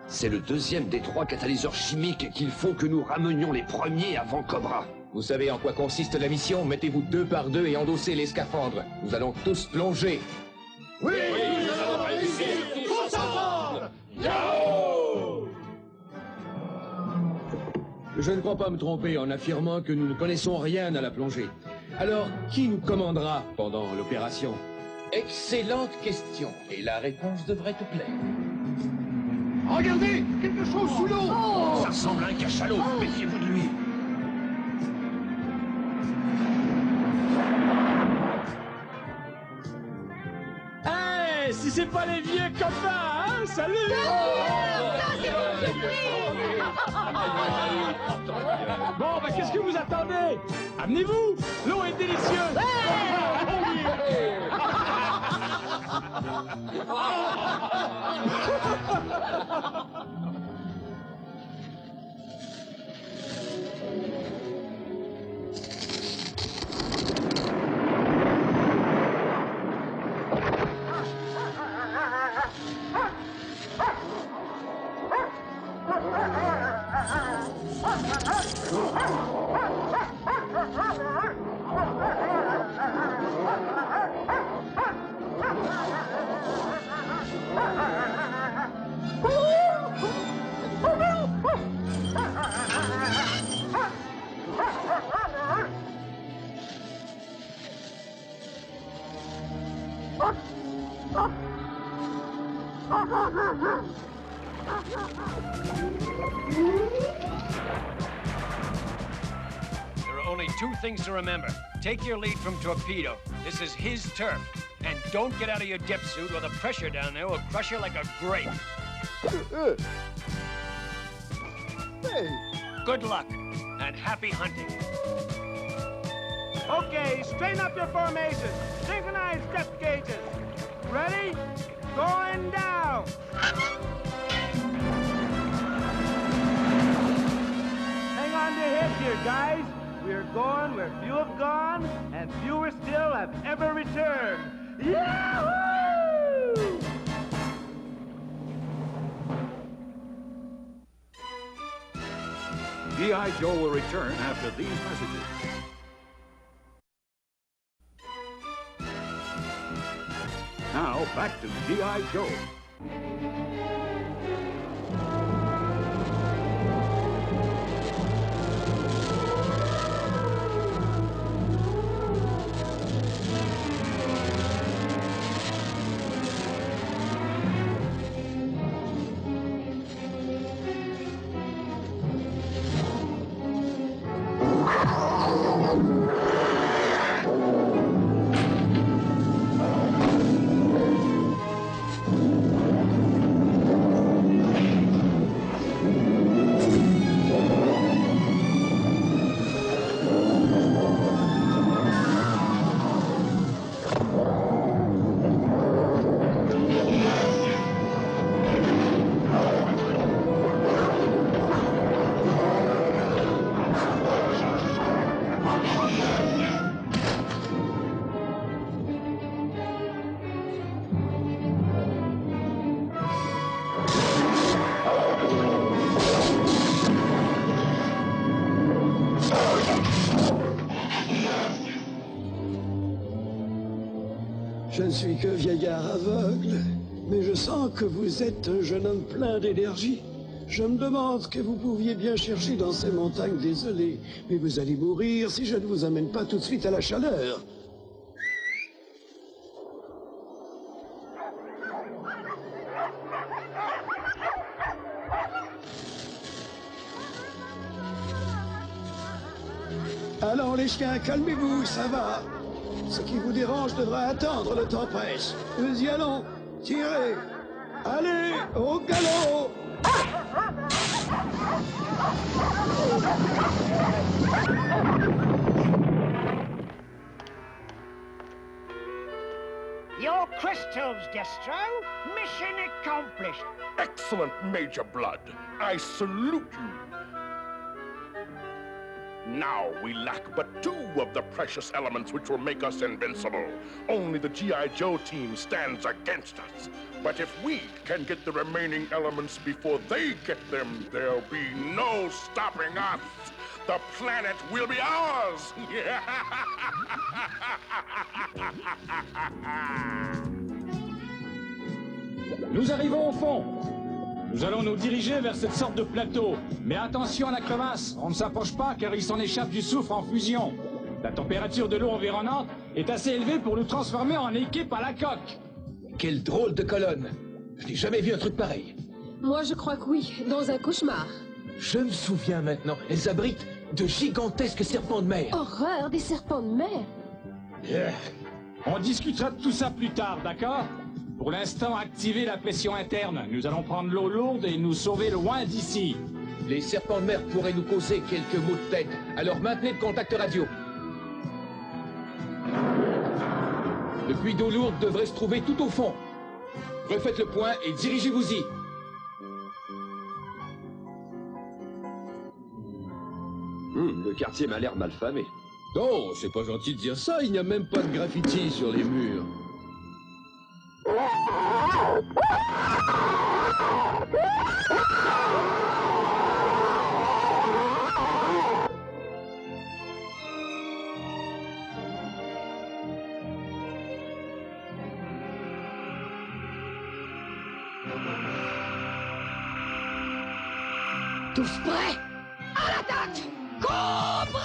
Speaker 12: C'est le deuxième des 3 catalyseurs chimiques qu'il faut que nous ramenions les premiers avant Cobra.
Speaker 5: Vous savez en quoi consiste la mission? Mettez-vous 2 par 2 et endossez les scaphandres. Nous allons tous plonger.
Speaker 2: Oui, nous allons réussir tous ensemble. Yahoo!
Speaker 18: Je ne crois pas me tromper en affirmant que nous ne connaissons rien à la plongée. Alors, qui nous commandera pendant l'opération?
Speaker 5: Excellente question. Et la réponse devrait te plaire.
Speaker 2: Regardez, quelque chose sous l'eau.
Speaker 8: Ça ressemble à un cachalot. Méfiez-vous de lui.
Speaker 13: si c'est pas les vieux copains, hein? Salut! Bon, bah qu'est-ce que vous attendez? Amenez-vous! L'eau est délicieuse!
Speaker 19: There are only two things to remember. Take your lead from Torpedo. This is his turf. And don't get out of your dip suit or the pressure down there will crush you like a grape.
Speaker 13: Hey.
Speaker 19: Good luck and happy hunting.
Speaker 13: Okay, straighten up your formations. Synchronize depth gauges. Ready? Going down. Hang on to hip here, guys. We're going where few have gone, and fewer still have ever returned. Yahoo!
Speaker 9: G.I. Joe will return after these messages. Now, back to G.I. Joe.
Speaker 20: Je ne suis que vieillard aveugle, mais je sens que vous êtes un jeune homme plein d'énergie. Je me demande ce que vous pouviez bien chercher dans ces montagnes désolées, mais vous allez mourir si je ne vous amène pas tout de suite à la chaleur. Allons les chiens, calmez-vous, ça va. Ce qui vous dérange devra attendre, le temps presse. Nous y allons, tirez. Allez, au galop.
Speaker 15: Your crystals, Destro. Mission accomplished.
Speaker 21: Excellent, Major Blood. I salute you. Now we lack but 2 of the precious elements which will make us invincible. Only the G.I. Joe team stands against us. But if we can get the remaining elements before they get them, there'll be no stopping us. The planet will be ours!
Speaker 13: Nous arrivons au fond. Nous allons nous diriger vers cette sorte de plateau. Mais attention à la crevasse, on ne s'approche pas car il s'en échappe du soufre en fusion. La température de l'eau environnante est assez élevée pour nous transformer en équipe à la coque.
Speaker 18: Quelle drôle de colonne. Je n'ai jamais vu un truc pareil.
Speaker 6: Moi, je crois que oui, dans un cauchemar.
Speaker 18: Je me souviens maintenant, elles abritent de gigantesques serpents de mer.
Speaker 6: Horreur des serpents de mer.
Speaker 13: On discutera de tout ça plus tard, d'accord? Pour l'instant, activez la pression interne. Nous allons prendre l'eau lourde et nous sauver loin d'ici.
Speaker 18: Les serpents de mer pourraient nous causer quelques maux de tête, alors maintenez le contact radio. Le puits d'eau lourde devrait se trouver tout au fond. Refaites le point et dirigez-vous-y.
Speaker 12: Le quartier m'a l'air mal famé.
Speaker 18: Oh, c'est pas gentil de dire ça, il n'y a même pas de graffiti sur les murs.
Speaker 10: Tous prêts? À l'attaque! Cobra!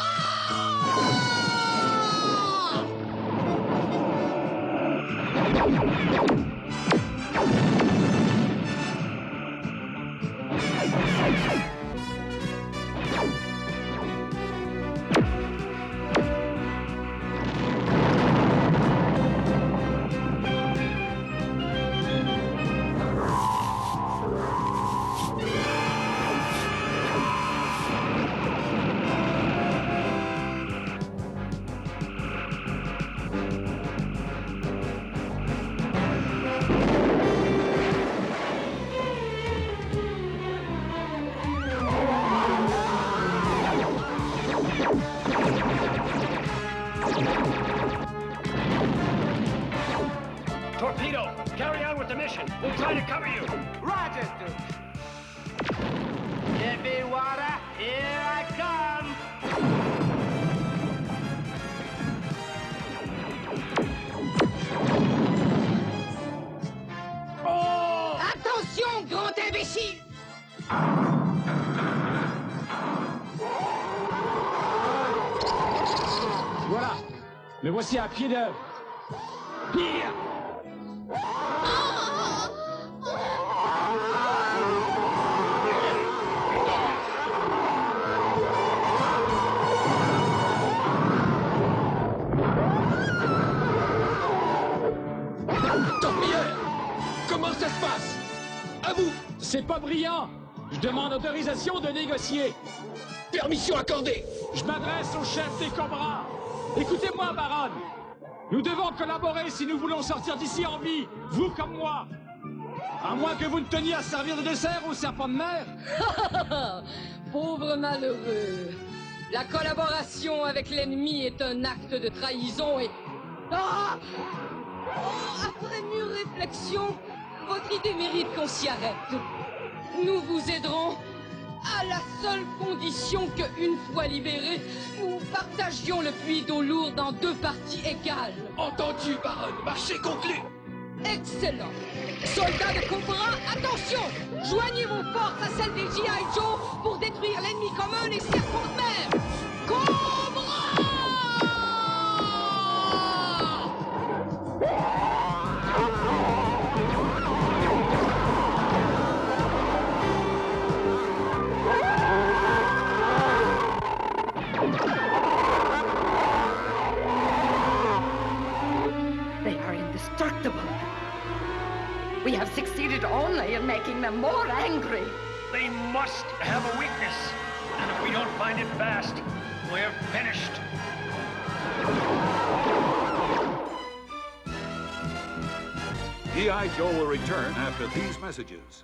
Speaker 19: Torpedo, carry on with the mission. We'll try to cover you.
Speaker 15: Roger, Duke. Heavy water, here I come.
Speaker 10: Oh! Attention, grand imbécile!
Speaker 13: Voilà. Le voici à pied d'œuvre. Pire!
Speaker 18: Torpilleur! Comment ça se passe? À vous!
Speaker 13: C'est pas brillant! Je demande autorisation de négocier.
Speaker 18: Permission accordée!
Speaker 13: Je m'adresse au chef des Cobras. Écoutez-moi, baronne. Nous devons collaborer si nous voulons sortir d'ici en vie, vous comme moi. À moins que vous ne teniez à servir de dessert aux serpents de mer.
Speaker 10: Pauvre malheureux. La collaboration avec l'ennemi est un acte de trahison et... Ah! Oh, après mûre réflexion, votre idée mérite qu'on s'y arrête. Nous vous aiderons à la seule condition que, une fois libérés, nous partagions le puits d'eau lourde en 2 parties égales.
Speaker 18: Entendu, baronne. Marché conclu.
Speaker 10: Excellent. Soldats de Cobra, attention! Joignez vos forces à celles des G.I. Joe pour détruire l'ennemi commun, les serpents de mer. Cobra!
Speaker 14: They are indestructible. We have succeeded only in making them more angry.
Speaker 19: They must have a weakness. And if we don't find it fast, we're finished.
Speaker 9: G.I. Joe will return after these messages.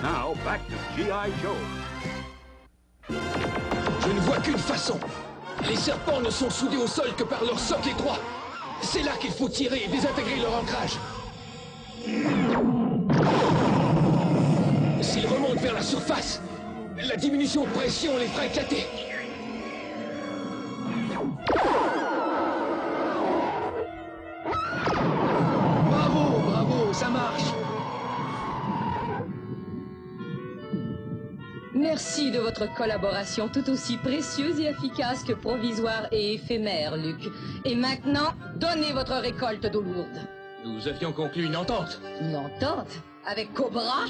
Speaker 9: Now, back to G.I. Joe.
Speaker 18: Je ne vois qu'une façon. Les serpents ne sont soudés au sol que par leur socle étroit. C'est là qu'il faut tirer et désintégrer leur ancrage. S'ils remontent vers la surface, la diminution de pression les fera éclater. Bravo, bravo, ça marche.
Speaker 10: Merci de votre collaboration tout aussi précieuse et efficace que provisoire et éphémère, Luc. Et maintenant, donnez votre récolte d'eau lourde.
Speaker 18: Nous avions conclu une entente.
Speaker 10: Une entente? Avec Cobra?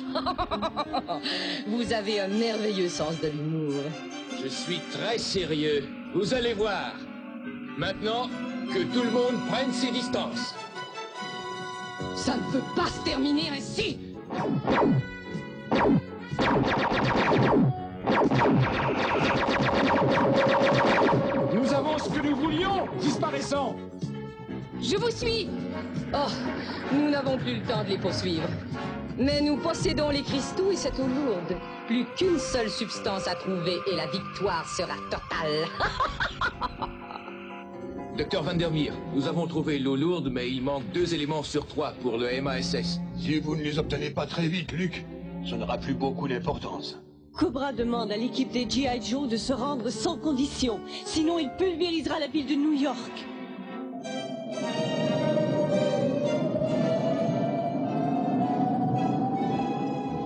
Speaker 10: Vous avez un merveilleux sens de l'humour.
Speaker 18: Je suis très sérieux. Vous allez voir. Maintenant,
Speaker 5: Que tout le monde prenne ses distances.
Speaker 10: Ça ne peut pas se terminer ainsi.
Speaker 13: Nous avons ce que nous voulions. Disparaissons.
Speaker 10: Je vous suis. Oh, nous n'avons plus le temps de les poursuivre. Mais nous possédons les cristaux et cette eau lourde. Plus qu'une seule substance à trouver et la victoire sera totale.
Speaker 5: Docteur Vandermeer, nous avons trouvé l'eau lourde, mais il manque 2 éléments sur 3 pour le MASS.
Speaker 1: Si vous ne les obtenez pas très vite, Luke, ça n'aura plus beaucoup d'importance.
Speaker 16: Cobra demande à l'équipe des G.I. Joe de se rendre sans condition, sinon il pulvérisera la ville de New York.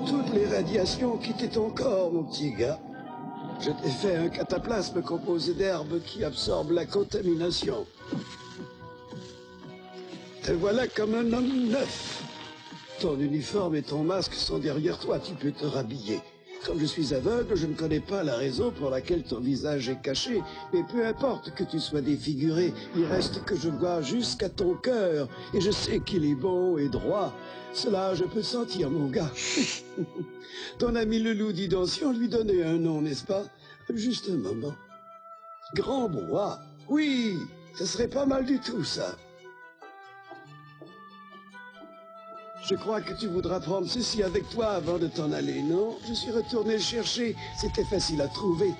Speaker 20: Toutes les radiations quittaient ton corps, mon petit gars. Je t'ai fait un cataplasme composé d'herbes qui absorbe la contamination. Te voilà comme un homme neuf. Ton uniforme et ton masque sont derrière toi, tu peux te rhabiller. Comme je suis aveugle, je ne connais pas la raison pour laquelle ton visage est caché, mais peu importe que tu sois défiguré, il reste que je vois jusqu'à ton cœur, et je sais qu'il est bon et droit. Cela, je peux sentir, mon gars. Ton ami le loup dit donc si on lui donnait un nom, n'est-ce pas? Juste un moment. Grand Bois. Oui, ce serait pas mal du tout, ça. Je crois que tu voudras prendre ceci avec toi avant de t'en aller, non? Je suis retourné le chercher. C'était facile à trouver,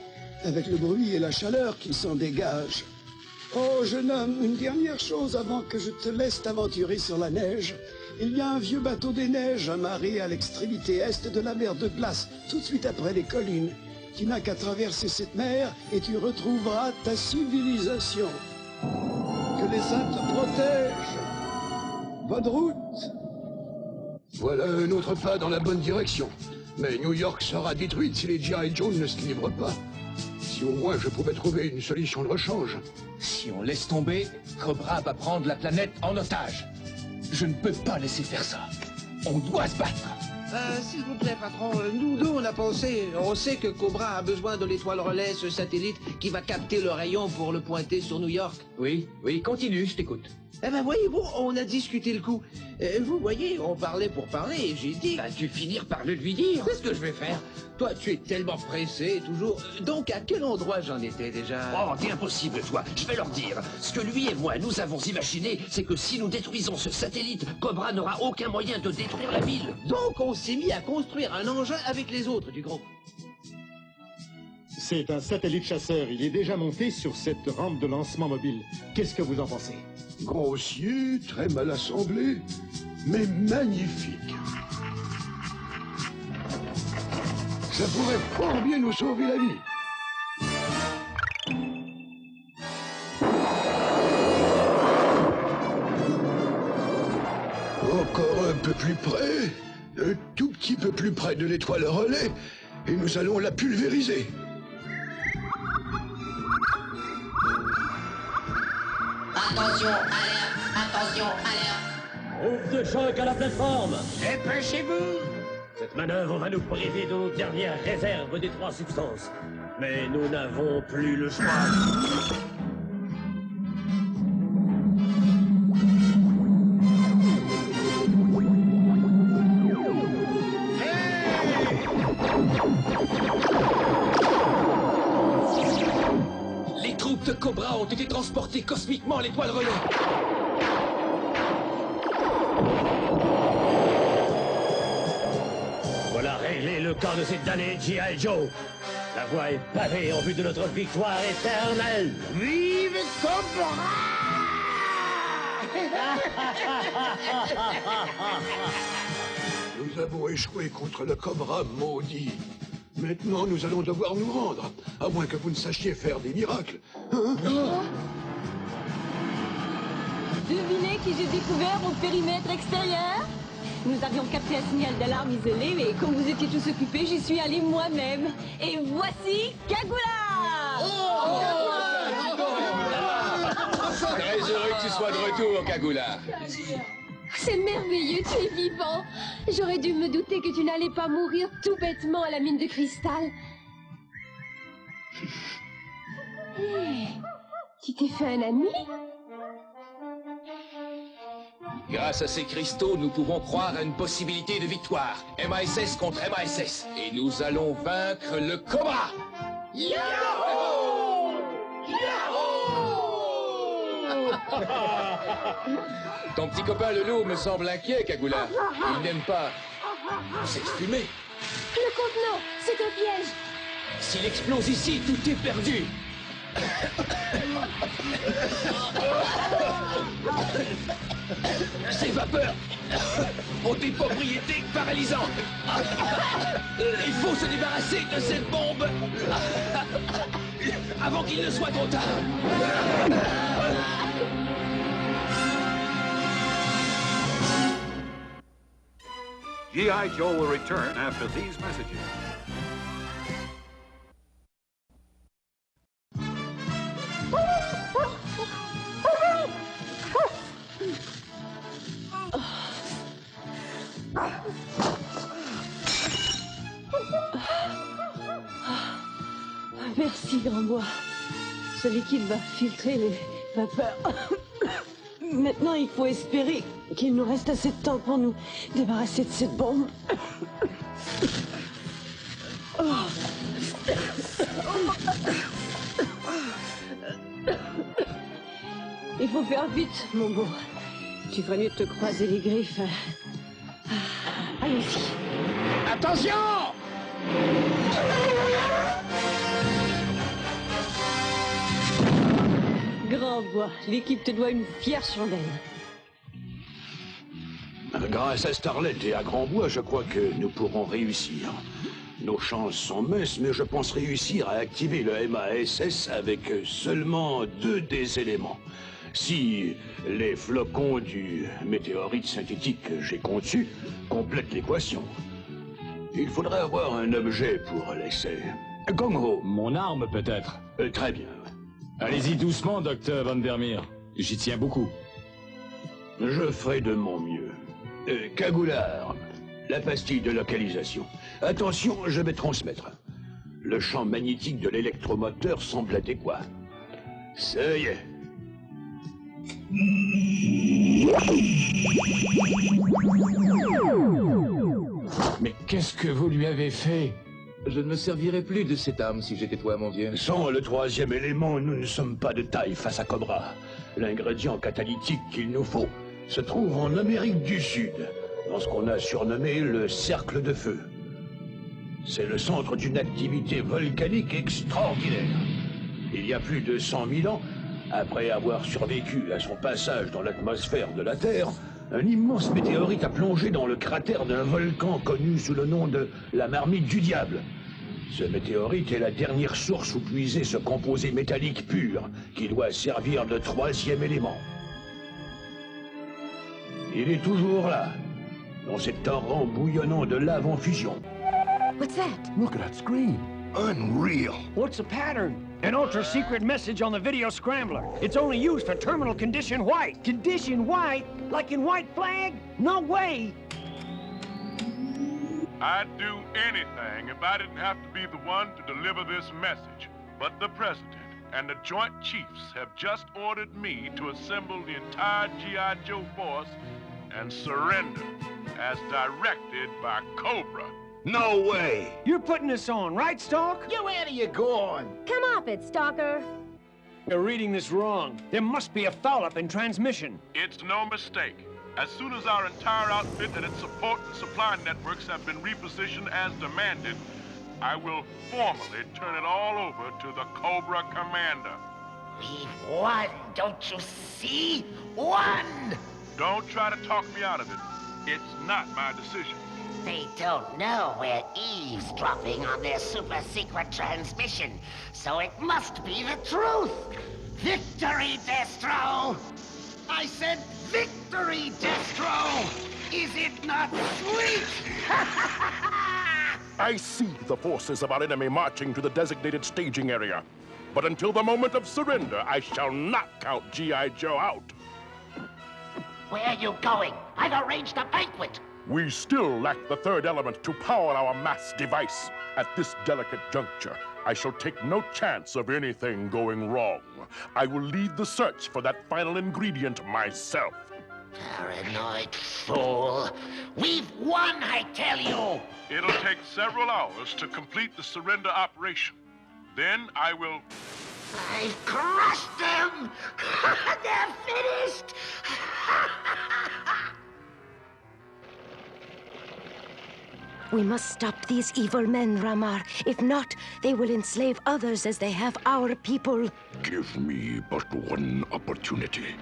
Speaker 20: avec le bruit et la chaleur qui s'en dégagent. Oh, jeune homme, une dernière chose avant que je te laisse t'aventurer sur la neige. Il y a un vieux bateau des neiges amarré à l'extrémité est de la mer de glace, tout de suite après les collines. Tu n'as qu'à traverser cette mer et tu retrouveras ta civilisation. Que les saints te protègent. Bonne route.
Speaker 1: Voilà un autre pas dans la bonne direction. Mais New York sera détruite si les G.I. Joe ne se livrent pas. Si au moins je pouvais trouver une solution de rechange.
Speaker 5: Si on laisse tomber, Cobra va prendre la planète en otage. Je ne peux pas laisser faire ça. On doit se battre.
Speaker 4: S'il vous plaît, patron, nous deux, on sait que Cobra a besoin de l'étoile relais, ce satellite qui va capter le rayon pour le pointer sur New York.
Speaker 5: Oui, continue, je t'écoute.
Speaker 4: Eh ben, voyez-vous, on a discuté le coup. Vous voyez, on parlait pour parler et j'ai dit...
Speaker 5: Vas-tu finir par le lui dire?
Speaker 4: C'est ce que je vais faire. Toi, tu es tellement pressé, toujours... Donc, à quel endroit j'en étais déjà?
Speaker 5: Oh, t'es impossible, toi. Je vais leur dire. Ce que lui et moi, nous avons imaginé, c'est que si nous détruisons ce satellite, Cobra n'aura aucun moyen de détruire la ville.
Speaker 4: Donc, on s'est mis à construire un engin avec les autres du groupe.
Speaker 22: C'est un satellite chasseur. Il est déjà monté sur cette rampe de lancement mobile. Qu'est-ce que vous en pensez?
Speaker 1: Grossier, très mal assemblé, mais magnifique. Ça pourrait fort bien nous sauver la vie. Encore un peu plus près, un tout petit peu plus près de l'étoile relais, et nous allons la pulvériser.
Speaker 23: Attention, alerte! Attention, alerte!
Speaker 17: Groupe de choc à la plateforme!
Speaker 23: Dépêchez-vous!
Speaker 17: Cette manœuvre va nous priver de nos dernières réserves des 3 substances. Mais nous n'avons plus le choix.
Speaker 5: Les troupes de Cobra ont été transportées cosmiquement à l'étoile relais.
Speaker 17: Voilà réglé le cas de ces damnés G.I. Joe. La voie est pavée en vue de notre victoire éternelle.
Speaker 23: Vive Cobra!
Speaker 1: Nous avons échoué contre le Cobra maudit. Maintenant, nous allons devoir nous rendre, à moins que vous ne sachiez faire des miracles. Hein?
Speaker 16: Devinez qui j'ai découvert au périmètre extérieur? Nous avions capté un signal d'alarme isolé, mais comme vous étiez tous occupés, j'y suis allée moi-même. Et voici Cagoula!
Speaker 5: Très heureux que tu sois de retour, Cagoula.
Speaker 6: C'est merveilleux, tu es vivant. J'aurais dû me douter que tu n'allais pas mourir tout bêtement à la mine de cristal. Hey, tu t'es fait un ami?
Speaker 18: Grâce à ces cristaux, nous pouvons croire à une possibilité de victoire. MASS contre MASS. Et nous allons vaincre le Cobra.
Speaker 23: Yahoo!
Speaker 18: Ton petit copain le loup me semble inquiet, Cagoula. Il n'aime pas cette fumée.
Speaker 6: Le contenant, c'est un piège.
Speaker 18: S'il explose ici, tout est perdu. Ces vapeurs ont des propriétés paralysantes. Il faut se débarrasser de cette bombe avant qu'il ne soit trop tard.
Speaker 9: G.I. Joe will return after these messages.
Speaker 16: Merci, Grand-Bois. Ce liquide va filtrer les vapeurs. Maintenant, il faut espérer qu'il nous reste assez de temps pour nous débarrasser de cette bombe. Il faut faire vite, mon beau. Tu ferais mieux de te croiser les griffes. Allons-y.
Speaker 23: Attention!
Speaker 16: Grand-Bois, l'équipe te doit une fière chandelle.
Speaker 1: Grâce à Starlet et à Grand-Bois, je crois que nous pourrons réussir. Nos chances sont minces, mais je pense réussir à activer le MASS avec seulement 2 des éléments. Si les flocons du météorite synthétique que j'ai conçu complètent l'équation. Il faudrait avoir un objet pour l'essai. Gong-Ho.
Speaker 3: Mon arme, peut-être.
Speaker 1: Très bien.
Speaker 3: Allez-y doucement, docteur Vandermeer. J'y tiens beaucoup.
Speaker 1: Je ferai de mon mieux. Cagoulard, la pastille de localisation. Attention, je vais transmettre. Le champ magnétique de l'électromoteur semble adéquat. Ça y est.
Speaker 13: Mais qu'est-ce que vous lui avez fait?
Speaker 18: Je ne me servirai plus de cette arme si j'étais toi, mon vieux.
Speaker 1: Sans le 3e élément, nous ne sommes pas de taille face à Cobra. L'ingrédient catalytique qu'il nous faut se trouve en Amérique du Sud, dans ce qu'on a surnommé le cercle de feu. C'est le centre d'une activité volcanique extraordinaire. Il y a plus de 100 000 ans, après avoir survécu à son passage dans l'atmosphère de la Terre, un immense météorite a plongé dans le cratère d'un volcan connu sous le nom de la marmite du diable. Ce météorite est la dernière source où puiser ce composé métallique pur, qui doit servir de 3e élément. Il est toujours là, dans cet torrent bouillonnant de lave en fusion.
Speaker 16: What's that?
Speaker 13: Look at that screen.
Speaker 1: Unreal.
Speaker 19: What's the pattern? An ultra-secret message on the video scrambler. It's only used for terminal condition white. Condition white? Like in White Flag? No way!
Speaker 21: I'd do anything if I didn't have to be the one to deliver this message. But the President and the Joint Chiefs have just ordered me to assemble the entire G.I. Joe force and surrender, as directed by Cobra.
Speaker 13: No way!
Speaker 19: You're putting this on, right, Stalk?
Speaker 23: You where are you going?
Speaker 6: Come off it, Stalker.
Speaker 19: You're reading this wrong. There must be a foul-up in transmission.
Speaker 21: It's no mistake. As soon as our entire outfit and its support and supply networks have been repositioned as demanded, I will formally turn it all over to the Cobra Commander.
Speaker 23: We've won, don't you see? Won!
Speaker 21: Don't try to talk me out of it. It's not my decision.
Speaker 23: They don't know we're eavesdropping on their super-secret transmission, so it must be the truth! Victory, Destro! I said victory, Destro! Is it not sweet?
Speaker 21: I see the forces of our enemy marching to the designated staging area. But until the moment of surrender, I shall not count G.I. Joe out.
Speaker 23: Where are you going? I've arranged a banquet!
Speaker 21: We still lack the 3rd element to power our mass device. At this delicate juncture, I shall take no chance of anything going wrong. I will lead the search for that final ingredient myself.
Speaker 23: Paranoid fool. We've won, I tell you!
Speaker 21: It'll take several hours to complete the surrender operation. Then I will...
Speaker 23: I've crushed them! They're finished!
Speaker 2: We must stop these evil men, Ramar. If not, they will enslave others as they have our people.
Speaker 21: Give me but one opportunity,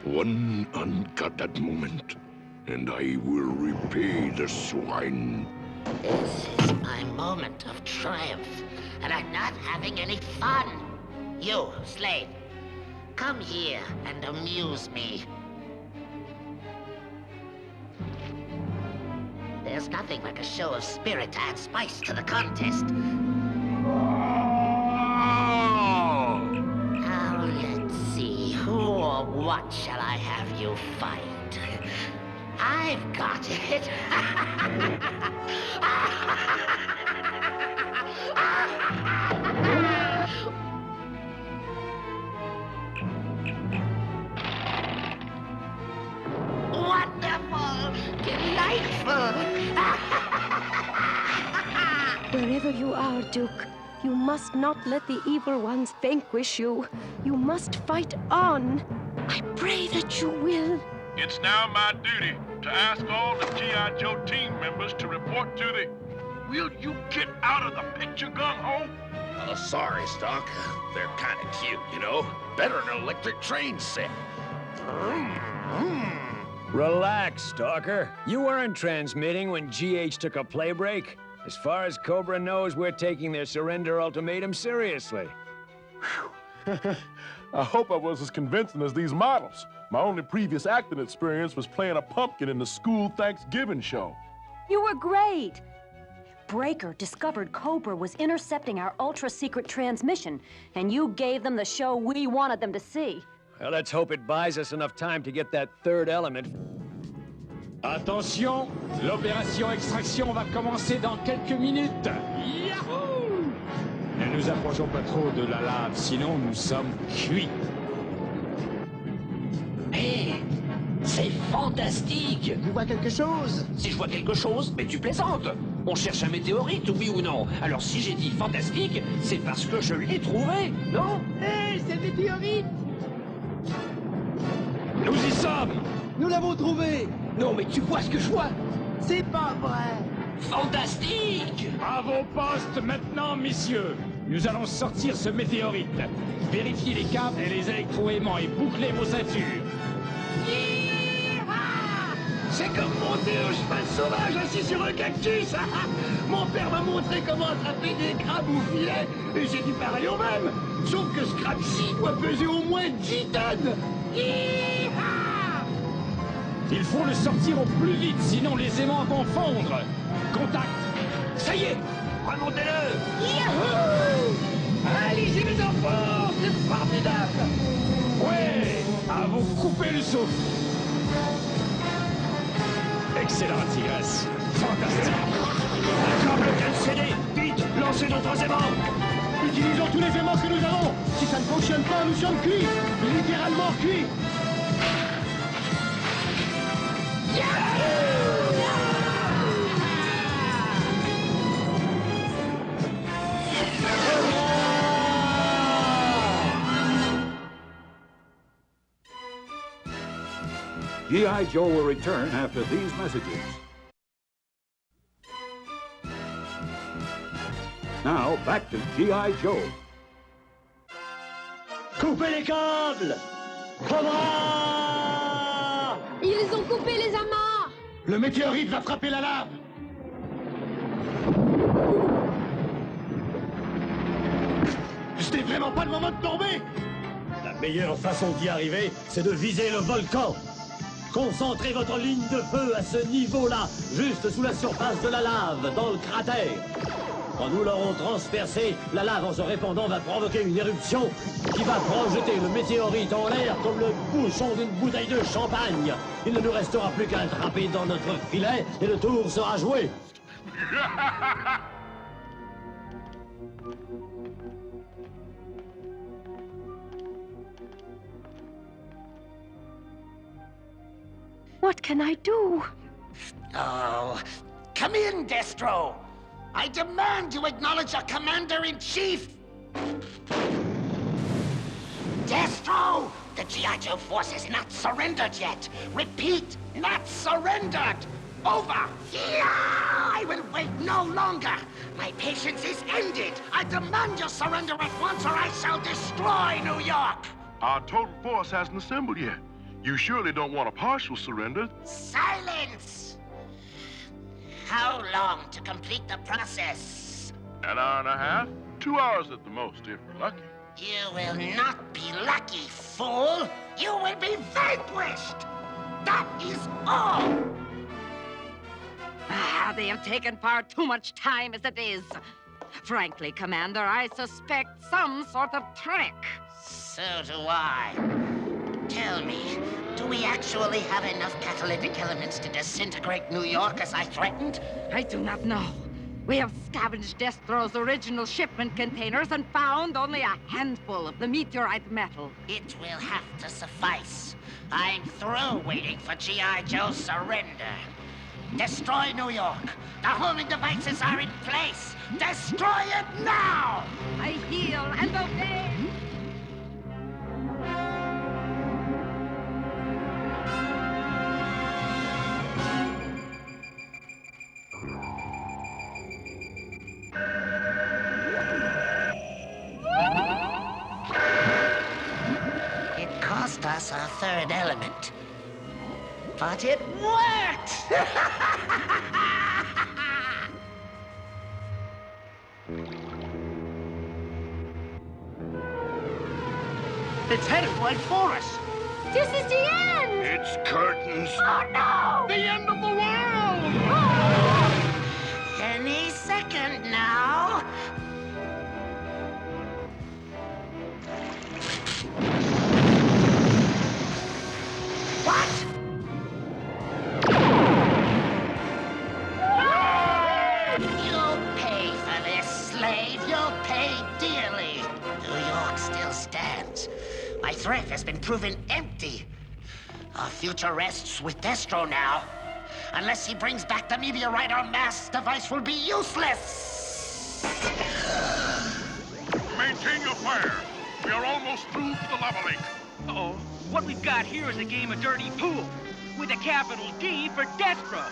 Speaker 21: one unguarded moment, and I will repay the swine.
Speaker 23: This is my moment of triumph, and I'm not having any fun. You, slave, come here and amuse me. There's nothing like a show of spirit to add spice to the contest. Now, let's see, who or what shall I have you fight? I've got it! Wonderful! Delightful!
Speaker 2: Wherever you are, Duke, you must not let the evil ones vanquish you. You must fight on. I pray that you will.
Speaker 21: It's now my duty to ask all the G.I. Joe team members to report to the... Will you get out of the picture, gung-ho?
Speaker 7: Sorry, Stock. They're kind of cute, you know? Better than an electric train set.
Speaker 19: Relax, Stalker. You weren't transmitting when GH took a play break. As far as Cobra knows, we're taking their surrender ultimatum seriously.
Speaker 21: I hope I was as convincing as these models. My only previous acting experience was playing a pumpkin in the school Thanksgiving show.
Speaker 11: You were great. Breaker discovered Cobra was intercepting our ultra-secret transmission, and you gave them the show we wanted them to see.
Speaker 19: Well, let's hope it buys us enough time to get that third element.
Speaker 3: Attention, l'opération extraction va commencer dans quelques minutes. Yahoo! Ne nous approchons pas trop de la lave, sinon nous sommes cuits.
Speaker 5: Hé! C'est fantastique!
Speaker 4: Tu vois quelque chose?
Speaker 5: Si je vois quelque chose, mais tu plaisantes! On cherche un météorite, oui ou non? Alors si j'ai dit fantastique, c'est parce que je l'ai trouvé, non?
Speaker 4: Hé, c'est le météorite!
Speaker 3: Nous y sommes!
Speaker 4: Nous l'avons trouvé!
Speaker 5: Non, mais tu vois ce que je vois?
Speaker 4: C'est pas vrai!
Speaker 5: Fantastique!
Speaker 3: À vos postes maintenant, messieurs! Nous allons sortir ce météorite. Vérifiez les câbles et les électroaimants et bouclez vos ceintures.
Speaker 15: C'est comme monter un cheval sauvage assis sur un cactus. Mon père m'a montré comment attraper des crabes au filet et j'ai dit pareil au même. Sauf que ce crabe-ci doit peser au moins 10 tonnes.
Speaker 3: Il faut le sortir au plus vite, sinon les aimants vont fondre. Contact.
Speaker 5: Ça y est, remontez-le.
Speaker 15: Yahoo! Allez-y les enfants, c'est formidable.
Speaker 3: Ouais, à vous couper le souffle. Excellent, Tigresse. Fantastique.
Speaker 15: Un câble cancellé. Vite, lancez d'autres aimants. Utilisons tous les aimants que nous avons. Si ça ne fonctionne pas, nous sommes cuits. Littéralement cuits.
Speaker 9: G.I. Joe will return after these messages. Now, back to G.I. Joe.
Speaker 17: Coupez les câbles! Cobra!
Speaker 6: Ils ont coupé les amarres!
Speaker 15: Le météorite va frapper la lave. C'était vraiment pas le moment de tomber.
Speaker 17: La meilleure façon d'y arriver, c'est de viser le volcan. Concentrez votre ligne de feu à ce niveau-là, juste sous la surface de la lave, dans le cratère. Quand nous l'aurons transpercé, la lave en se répandant va provoquer une éruption qui va projeter le météorite en l'air comme le bouchon d'une bouteille de champagne. Il ne nous restera plus qu'à attraper dans notre filet et le tour sera joué.
Speaker 2: What can I do?
Speaker 23: Oh, come in, Destro. I demand you acknowledge your Commander-in-Chief. Destro! The G.I. Joe force is not surrendered yet. Repeat, not surrendered. Over. Yeah! I will wait no longer. My patience is ended. I demand your surrender at once or I shall destroy New York.
Speaker 21: Our total force hasn't assembled yet. You surely don't want a partial surrender.
Speaker 23: Silence! How long to complete the process?
Speaker 21: An hour and a half? 2 hours at the most, if we're lucky.
Speaker 23: You will not be lucky, fool. You will be vanquished. That is all.
Speaker 8: They have taken far too much time as it is. Frankly, Commander, I suspect some sort of trick.
Speaker 23: So do I. Tell me, do we actually have enough catalytic elements to disintegrate New York as I threatened?
Speaker 8: I do not know. We have scavenged Destro's original shipment containers and found only a handful of the meteorite metal.
Speaker 23: It will have to suffice. I'm through waiting for G.I. Joe's surrender. Destroy New York. The homing devices are in place. Destroy it now!
Speaker 8: I heal and obey.
Speaker 23: It cost us our third element. But it worked!
Speaker 15: It's headed right for us.
Speaker 2: This is the end!
Speaker 1: It's curtains.
Speaker 23: Oh, no!
Speaker 15: The end of the world!
Speaker 23: Any second now. What? You'll pay for this, slave. You'll pay dearly. New York still stands. My threat has been proven empty. Our future rests with Destro now. Unless he brings back the meteorite, our mass device will be useless.
Speaker 21: Maintain your fire. We are almost through to the lava lake.
Speaker 12: Uh-oh. What we've got here is a game of dirty pool, with a capital D for Destro.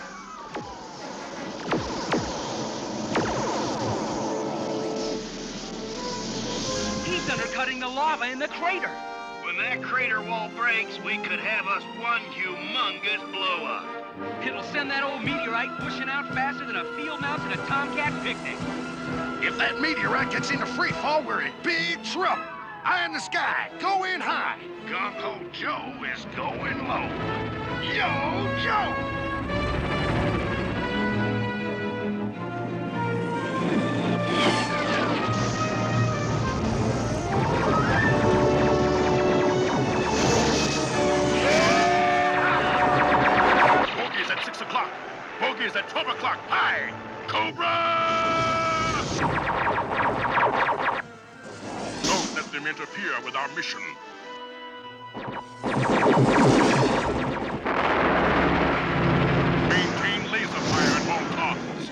Speaker 12: He's undercutting the lava in the crater.
Speaker 15: When that crater wall breaks, we could have us one humongous blow-up.
Speaker 12: It'll send that old meteorite pushing out faster than a field mouse at a tomcat picnic.
Speaker 15: If that meteorite gets into free fall, we're in big trouble. Eye in the sky, go in high.
Speaker 7: Gung-Ho Joe is going low.
Speaker 15: Yo, Joe!
Speaker 21: Bogey's at 6 o'clock. Bogey's at 12 o'clock. High! Cobra! Don't let them interfere with our mission. Maintain laser fire at all costs.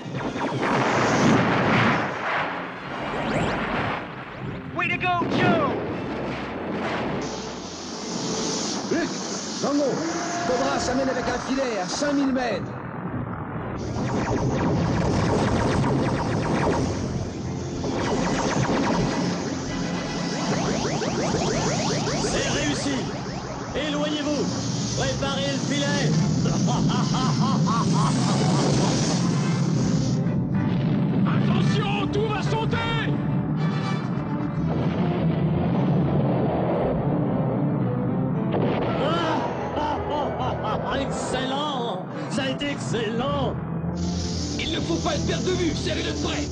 Speaker 12: Way to go, Joe!
Speaker 4: Luc, Django, Cobra s'amène avec un filet à 5000 mètres.
Speaker 17: C'est réussi. Éloignez-vous. Préparez le filet.
Speaker 13: Attention, tout va sauter!
Speaker 17: Excellent. Ça a été excellent.
Speaker 5: Il ne faut pas être perdre de vue, serrez-le de près.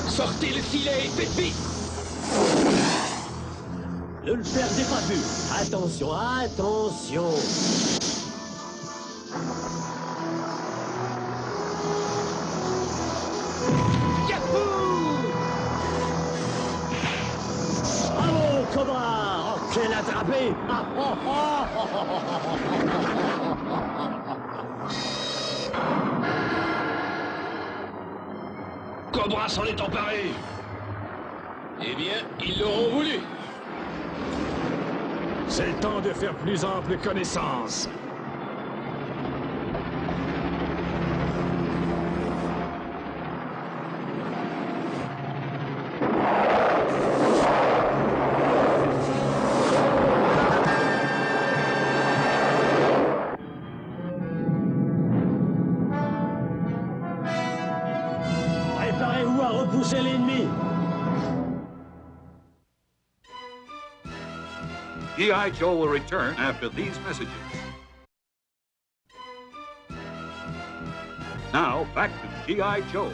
Speaker 5: Sortez le filet et faites vite.
Speaker 17: Ne le perdez pas de vue. Attention, attention. Bravo, Cobra. Ok. rattraper.
Speaker 3: Cobra s'en est emparé. Eh bien, ils l'auront voulu.
Speaker 13: C'est le temps de faire plus ample connaissance.
Speaker 17: Préparez-vous à repousser l'ennemi.
Speaker 9: G.I. Joe will return after these messages. Now, back to G.I. Joe.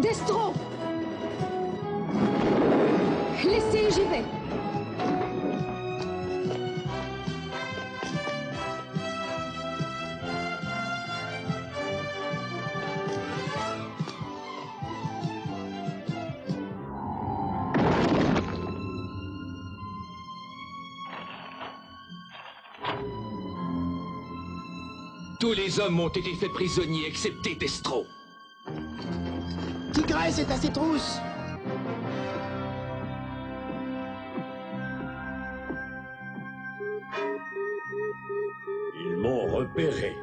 Speaker 6: Destro! Laissez, j'y vais.
Speaker 3: Tous les hommes ont été faits prisonniers, excepté Destro.
Speaker 15: Tigresse est à ses trousses.
Speaker 17: Ils m'ont repéré.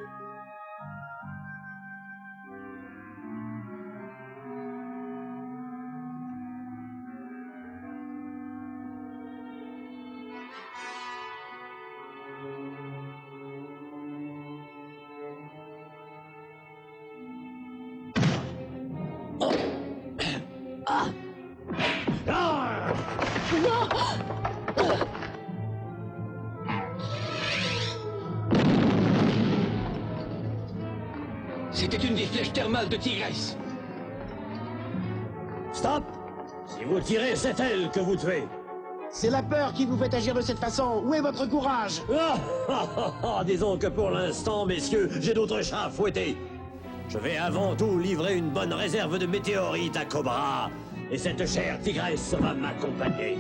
Speaker 3: C'était une des flèches thermales de Tigresse.
Speaker 17: Stop! Si vous tirez, c'est elle que vous tuez.
Speaker 15: C'est la peur qui vous fait agir de cette façon. Où est votre courage?
Speaker 17: Disons que pour l'instant, messieurs, j'ai d'autres chats à fouetter. Je vais avant tout livrer une bonne réserve de météorites à Cobra. Et cette chère tigresse va m'accompagner.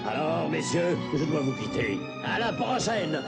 Speaker 17: Alors, messieurs, je dois vous quitter. À la prochaine!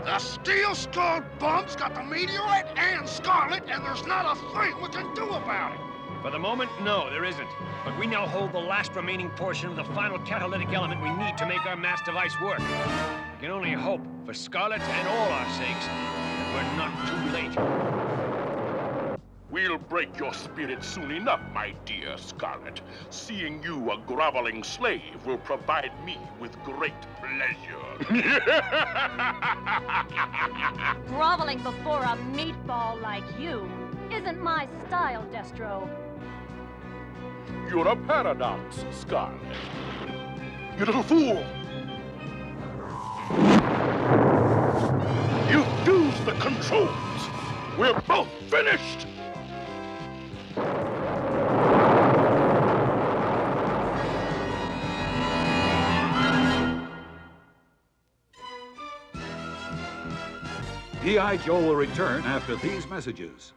Speaker 7: The Steel-Skulled Bum's got the meteorite and Scarlet, and there's not a thing we can do about it.
Speaker 19: For the moment, no, there isn't. But we now hold the last remaining portion of the final catalytic element we need to make our mass device work. We can only hope, for Scarlet and all our sakes, that we're not too late.
Speaker 21: We'll break your spirit soon enough, my dear Scarlet. Seeing you a groveling slave will provide me with great pleasure.
Speaker 11: Groveling before a meatball like you isn't my style, Destro.
Speaker 21: You're a paradox, Scarlet. You little fool! You've used the controls! We're both finished!
Speaker 9: G.I. Joe will return after these messages.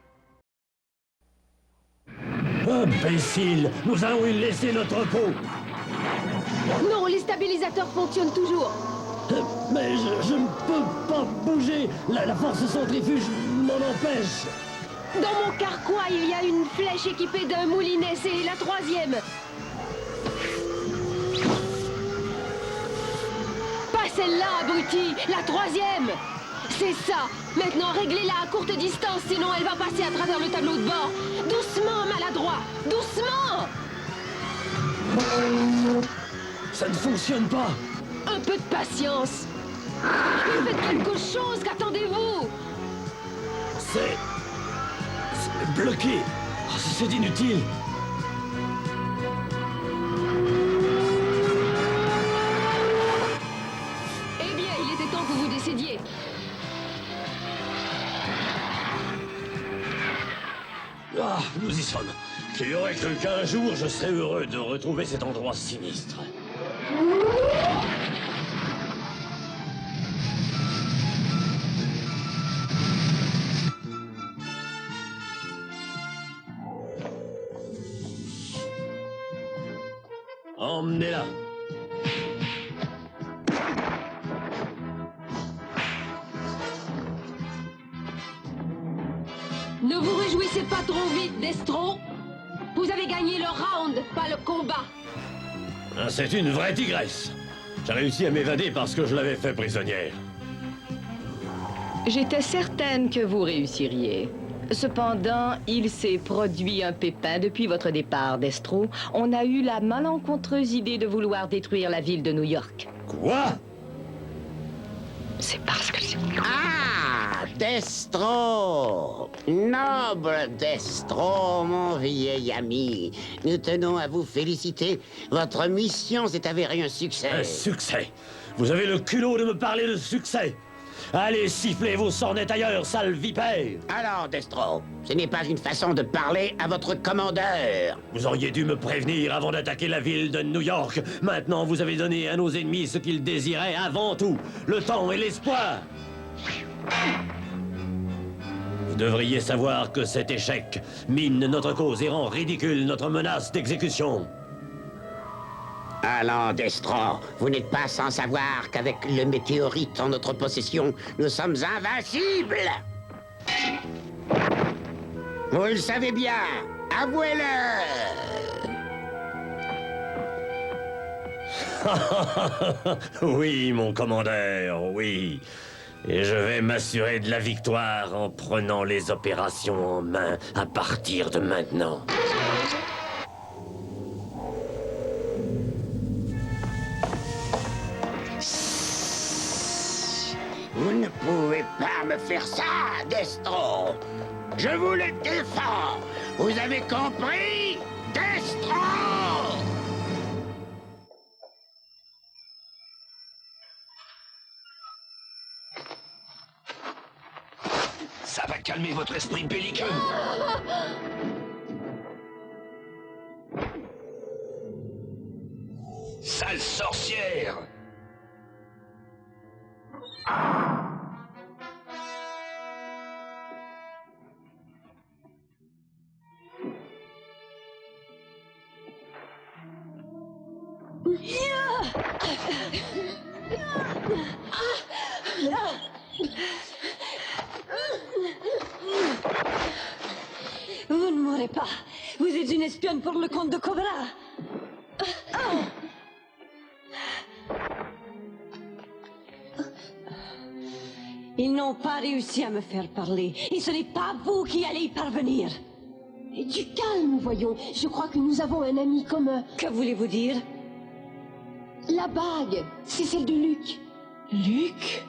Speaker 17: Imbécile! Nous allons lui laisser notre peau!
Speaker 6: Non, les stabilisateurs fonctionnent toujours.
Speaker 17: Mais je ne peux pas bouger. La force centrifuge m'en empêche.
Speaker 6: Dans mon carquois, il y a une flèche équipée d'un moulinet. C'est la 3e. Pas celle-là, abruti. La 3e. C'est ça. Maintenant, réglez-la à courte distance, sinon elle va passer à travers le tableau de bord. Doucement, maladroit. Doucement.
Speaker 17: Ça ne fonctionne pas.
Speaker 6: Un peu de patience. Faites quelque chose, qu'attendez-vous?
Speaker 17: C'est bloqué. Oh, c'est inutile.
Speaker 6: Eh bien, il était temps que vous décidiez.
Speaker 17: Ah, nous y sommes. Il y aurait que 15 jours, je serais heureux de retrouver cet endroit sinistre. Emmenez-la.
Speaker 6: Ne vous réjouissez pas trop vite, Destro. Vous avez gagné le round, pas le combat.
Speaker 17: C'est une vraie tigresse. J'ai réussi à m'évader parce que je l'avais fait prisonnière.
Speaker 10: J'étais certaine que vous réussiriez. Cependant, il s'est produit un pépin depuis votre départ, Destro. On a eu la malencontreuse idée de vouloir détruire la ville de New York.
Speaker 17: Quoi?
Speaker 10: C'est parce que...
Speaker 23: Ah, Destro! Noble Destro, mon vieil ami. Nous tenons à vous féliciter. Votre mission s'est avérée un succès.
Speaker 17: Un succès? Vous avez le culot de me parler de succès? Allez siffler vos sornettes ailleurs, sale vipère!
Speaker 23: Alors, Destro, ce n'est pas une façon de parler à votre commandeur.
Speaker 17: Vous auriez dû me prévenir avant d'attaquer la ville de New York. Maintenant, vous avez donné à nos ennemis ce qu'ils désiraient avant tout, le temps et l'espoir. Vous devriez savoir que cet échec mine notre cause et rend ridicule notre menace d'exécution.
Speaker 23: Allons, Destro, vous n'êtes pas sans savoir qu'avec le météorite en notre possession, nous sommes invincibles. Vous le savez bien, avouez-le.
Speaker 17: Oui, mon commandeur, oui. Et je vais m'assurer de la victoire en prenant les opérations en main à partir de maintenant.
Speaker 23: Vous ne pouvez pas me faire ça, Destro. Je vous le défends. Vous avez compris, Destro?
Speaker 5: Ça va calmer votre esprit belliqueux. Sale sorcière!
Speaker 16: Vous ne mourrez pas. Vous êtes une espionne pour le compte de Cobra. Ils n'ont pas réussi à me faire parler. Et ce n'est pas vous qui allez y parvenir.
Speaker 6: Du calme, voyons. Je crois que nous avons un ami commun.
Speaker 10: Que voulez-vous dire?
Speaker 6: La bague, c'est celle de Luc.
Speaker 10: Luc?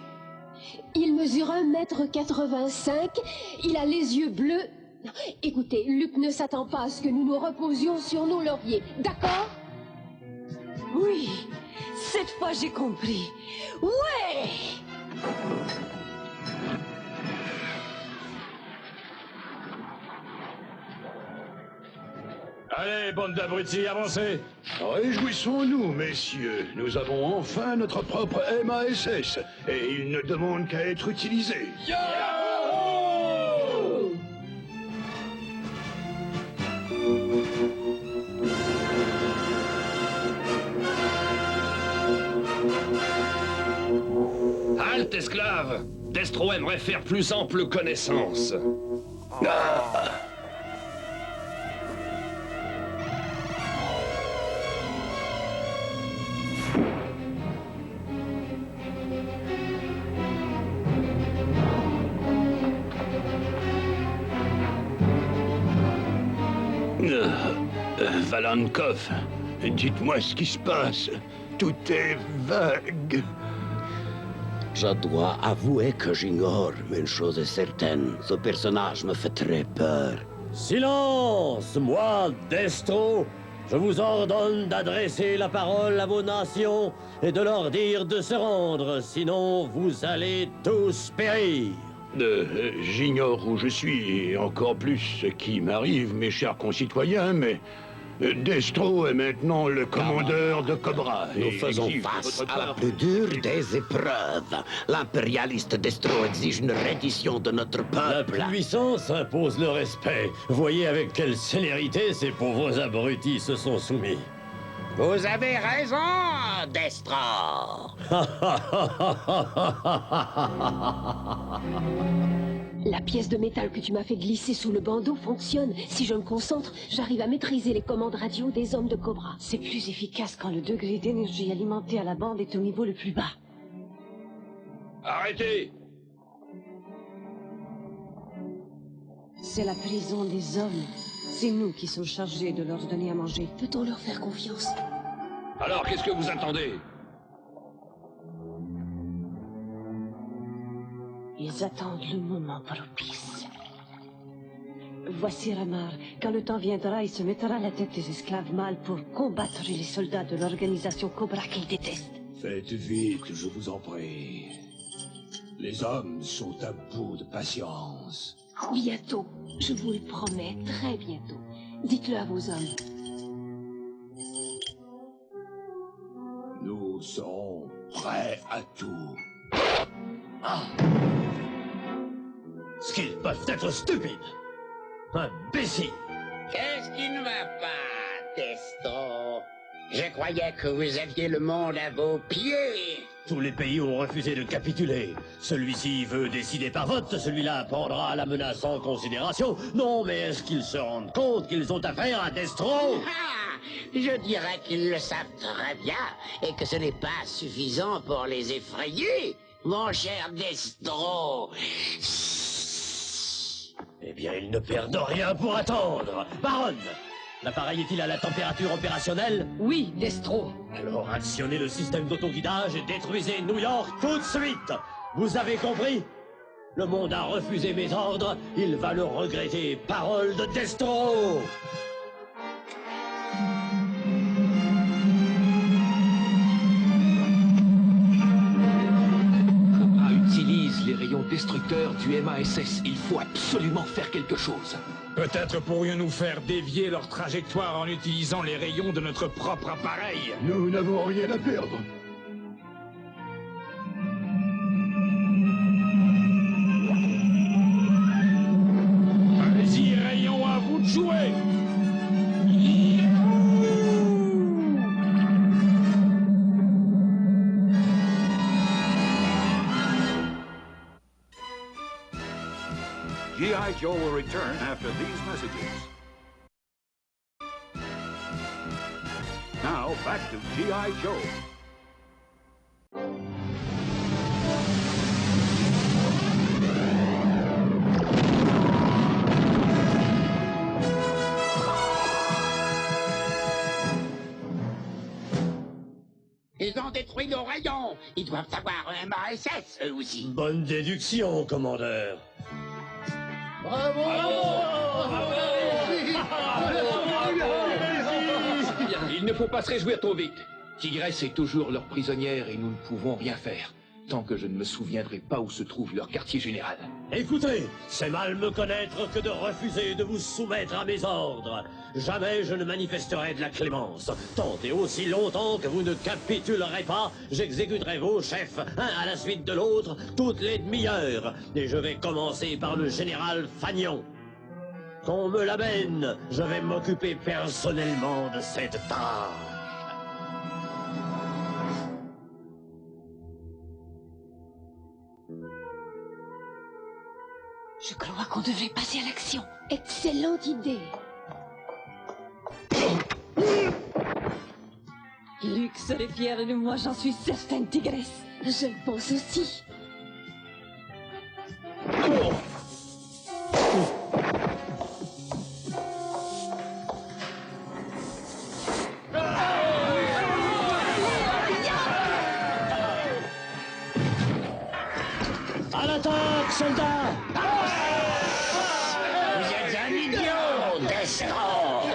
Speaker 6: Il mesure 1,85 m, il a les yeux bleus. Écoutez, Luc ne s'attend pas à ce que nous nous reposions sur nos lauriers, d'accord?
Speaker 10: Oui, cette fois j'ai compris. Ouais!
Speaker 3: Allez, bande d'abrutis, avancez!
Speaker 1: Réjouissons-nous, messieurs. Nous avons enfin notre propre MASS, et il ne demande qu'à être utilisé.
Speaker 5: Halte, esclave! Destro aimerait faire plus ample connaissance.
Speaker 1: Valenkov, dites-moi ce qui se passe. Tout est vague.
Speaker 14: Je dois avouer que j'ignore, mais une chose est certaine, ce personnage me fait très peur.
Speaker 17: Silence! Moi, Destro, je vous ordonne d'adresser la parole à vos nations et de leur dire de se rendre, sinon vous allez tous périr.
Speaker 1: J'ignore où je suis, et encore plus ce qui m'arrive, mes chers concitoyens, mais Destro est maintenant le commandeur de Cobra.
Speaker 14: Nous faisons face à la plus dure des épreuves. L'impérialiste Destro exige une reddition de notre peuple.
Speaker 17: La puissance impose le respect. Voyez avec quelle célérité ces pauvres abrutis se sont soumis.
Speaker 14: Vous avez raison, Destro.
Speaker 6: La pièce de métal que tu m'as fait glisser sous le bandeau fonctionne. Si je me concentre, j'arrive à maîtriser les commandes radio des hommes de Cobra.
Speaker 11: C'est plus efficace quand le degré d'énergie alimentée à la bande est au niveau le plus bas.
Speaker 5: Arrêtez!
Speaker 11: C'est la prison des hommes. C'est nous qui sommes chargés de leur donner à manger.
Speaker 6: Peut-on leur faire confiance?
Speaker 5: Alors, qu'est-ce que vous attendez?
Speaker 11: Ils attendent le moment propice. Voici Ramar. Quand le temps viendra, il se mettra à la tête des esclaves mâles pour combattre les soldats de l'organisation Cobra qu'il déteste.
Speaker 13: Faites vite, je vous en prie. Les hommes sont à bout de patience.
Speaker 6: Bientôt, je vous le promets, très bientôt. Dites-le à vos hommes.
Speaker 13: Nous serons prêts à tout.
Speaker 17: Ah! Ce qu'ils peuvent être stupides! Imbéciles!
Speaker 23: Qu'est-ce qui ne va pas, Destro? Je croyais que vous aviez le monde à vos pieds.
Speaker 17: Tous les pays ont refusé de capituler. Celui-ci veut décider par vote, celui-là prendra la menace en considération. Non, mais est-ce qu'ils se rendent compte qu'ils ont affaire à Destro?
Speaker 23: Je dirais qu'ils le savent très bien et que ce n'est pas suffisant pour les effrayer, mon cher Destro.
Speaker 17: Eh bien, ils ne perdent rien pour attendre. Baronne, l'appareil est-il à la température opérationnelle?
Speaker 10: Oui, Destro.
Speaker 17: Alors actionnez le système d'autoguidage et détruisez New York tout de suite. Vous avez compris? Le monde a refusé mes ordres, il va le regretter. Parole de Destro!
Speaker 5: Utilise les rayons destructeurs du MASS. Il faut absolument faire quelque chose.
Speaker 3: Peut-être pourrions-nous faire dévier leur trajectoire en utilisant les rayons de notre propre appareil.
Speaker 1: Nous n'avons rien à perdre.
Speaker 3: Allez-y, rayons, à vous de jouer.
Speaker 9: G.I. Joe will return after these messages. Now, back to G.I. Joe.
Speaker 14: Ils ont détruit nos rayons. Ils doivent avoir un MASS, eux aussi.
Speaker 17: Bonne déduction, commandeur.
Speaker 15: Bravo!
Speaker 5: Il ne faut pas se réjouir trop vite. Tigresse est toujours leur prisonnière et nous ne pouvons rien faire, tant que je ne me souviendrai pas où se trouve leur quartier général.
Speaker 17: Écoutez, c'est mal me connaître que de refuser de vous soumettre à mes ordres. Jamais je ne manifesterai de la clémence. Tant et aussi longtemps que vous ne capitulerez pas, j'exécuterai vos chefs, un à la suite de l'autre, toutes les demi-heures. Et je vais commencer par le général Fagnon. Qu'on me l'amène, je vais m'occuper personnellement de cette tâche.
Speaker 6: Je crois qu'on devrait passer à l'action. Excellente idée.
Speaker 16: Luke serait fier de moi, j'en suis certaine, Tigresse.
Speaker 6: Je le pense aussi.
Speaker 17: À l'attaque, soldats!
Speaker 14: Vous êtes un idiot, Destro!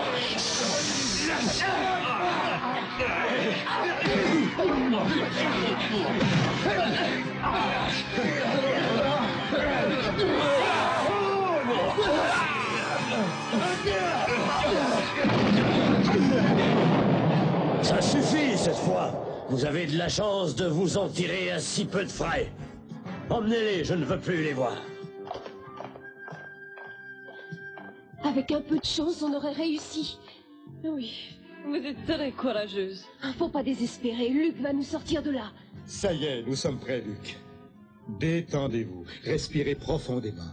Speaker 17: Ça suffit cette fois. Vous avez de la chance de vous en tirer à si peu de frais. Emmenez-les, je ne veux plus les voir.
Speaker 6: Avec un peu de chance, on aurait réussi.
Speaker 16: Oui, vous êtes très courageuse.
Speaker 6: Faut pas désespérer, Luke va nous sortir de là.
Speaker 18: Ça y est, nous sommes prêts, Luke. Détendez-vous, respirez profondément.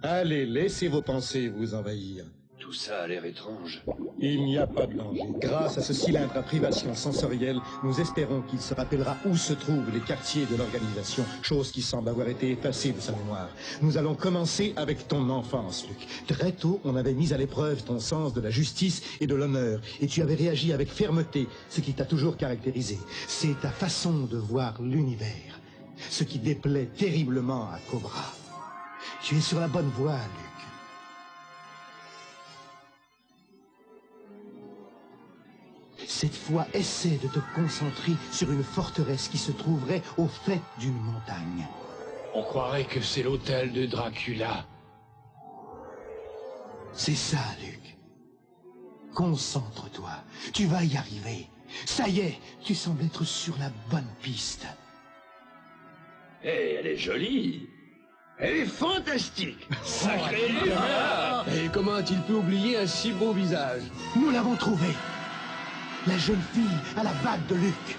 Speaker 18: Allez, laissez vos pensées vous envahir.
Speaker 5: Tout ça a l'air étrange.
Speaker 18: Il n'y a pas de danger. Grâce à ce cylindre à privation sensorielle, nous espérons qu'il se rappellera où se trouvent les quartiers de l'organisation, chose qui semble avoir été effacée de sa mémoire. Nous allons commencer avec ton enfance, Luke. Très tôt, on avait mis à l'épreuve ton sens de la justice et de l'honneur, et tu avais réagi avec fermeté, ce qui t'a toujours caractérisé. C'est ta façon de voir l'univers, ce qui déplaît terriblement à Cobra. Tu es sur la bonne voie, Luke. Cette fois, essaie de te concentrer sur une forteresse qui se trouverait au fait d'une montagne.
Speaker 13: On croirait que c'est l'hôtel de Dracula.
Speaker 18: C'est ça, Luke. Concentre-toi. Tu vas y arriver. Ça y est, tu sembles être sur la bonne piste.
Speaker 5: Eh, elle est jolie.
Speaker 15: Elle est fantastique.
Speaker 5: Sacré livre.
Speaker 15: Et comment a-t-il pu oublier un si beau visage?
Speaker 18: Nous l'avons trouvé. La jeune fille à la bague de Luke.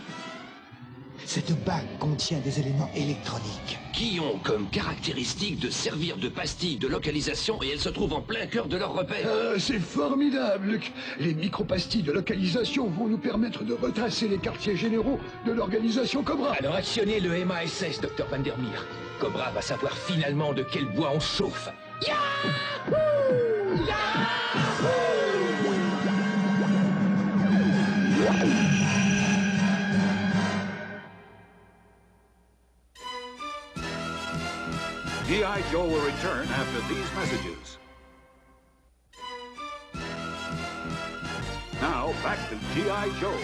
Speaker 18: Cette bague contient des éléments électroniques.
Speaker 5: Qui ont comme caractéristique de servir de pastille de localisation et elles se trouvent en plein cœur de leur repère.
Speaker 15: C'est formidable, Luke. Les micropastilles de localisation vont nous permettre de retracer les quartiers généraux de l'organisation Cobra.
Speaker 5: Alors actionnez le MASS, Dr. Vandermeer. Cobra va savoir finalement de quel bois on chauffe. Yahoo! Yahoo!
Speaker 9: G.I. Joe will return after these messages. Now, back to G.I. Joe.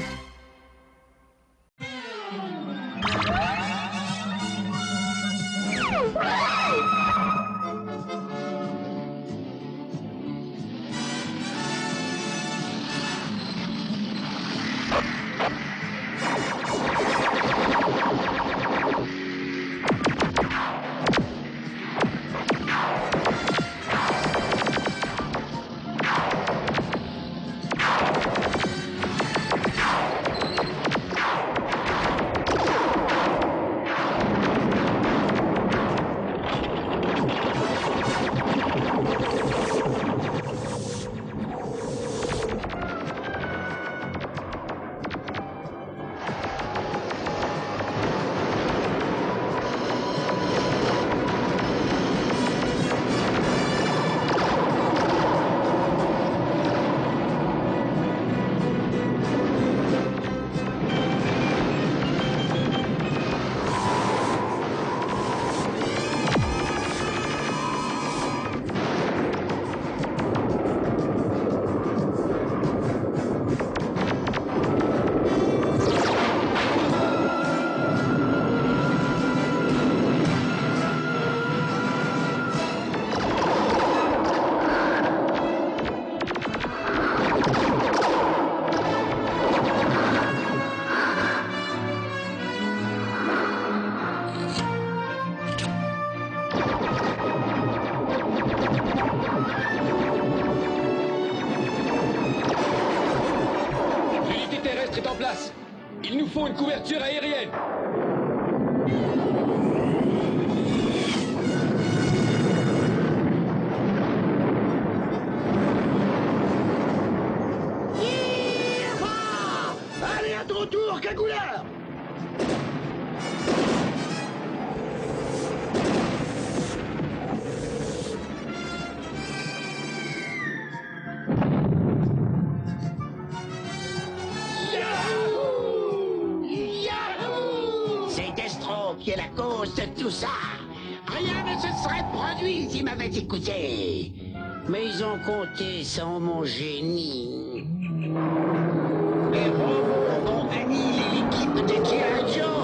Speaker 3: est en place. Il nous faut une couverture aérienne.
Speaker 15: Allez, à ton tour, cagoulard!
Speaker 23: C'est Destro qui est la cause de tout ça. Rien ne se serait produit s'ils m'avaient écouté. Mais ils ont compté sans mon génie. Les robots ont annihilé l'équipe de G.I. Joe.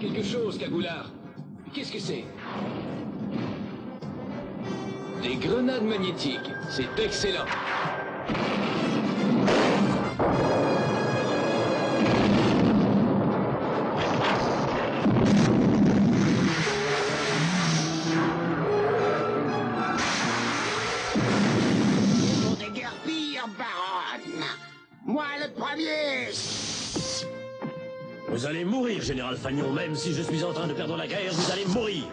Speaker 3: Quelque chose, Cagoulard. Qu'est-ce que c'est? Des grenades magnétiques. C'est excellent.
Speaker 23: Pour des guerres pires, baronne. Moi, le premier.
Speaker 17: Vous allez mourir, Général Fagnon. Même si je suis en train de perdre la guerre, vous allez mourir.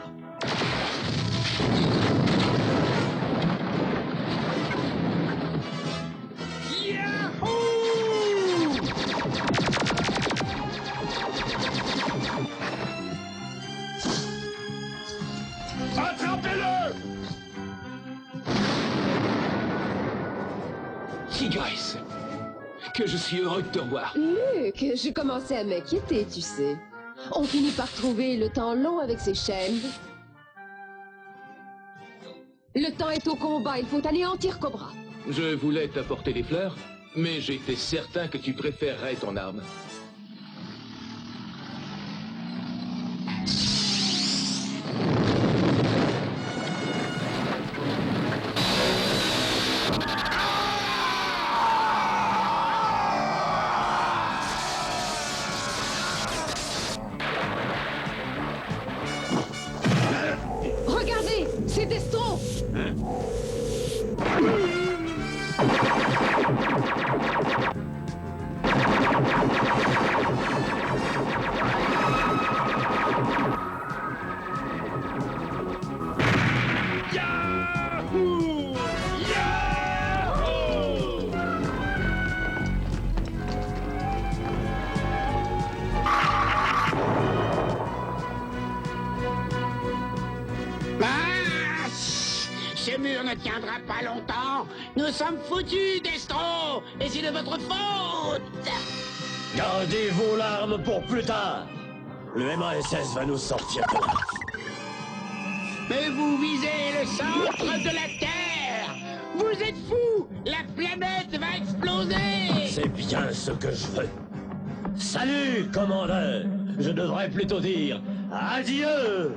Speaker 3: Attrapez-le! Tigresse, que je suis heureux de te revoir.
Speaker 6: Luc, je commençais à m'inquiéter, tu sais. On finit par trouver le temps long avec ces chaînes. Le temps est au combat, il faut anéantir Cobra.
Speaker 3: Je voulais t'apporter des fleurs, mais j'étais certain que tu préférerais ton arme.
Speaker 6: Regardez, c'est Destro.
Speaker 23: Ce mur ne tiendra pas longtemps. Nous sommes foutus, Destro. Et c'est de votre faute.
Speaker 17: Gardez vos larmes pour plus tard. Le MASS va nous sortir de là.
Speaker 23: Mais vous visez le centre de la Terre. Vous êtes fous. La planète va exploser.
Speaker 17: C'est bien ce que je veux. Salut, commandeur. Je devrais plutôt dire adieu.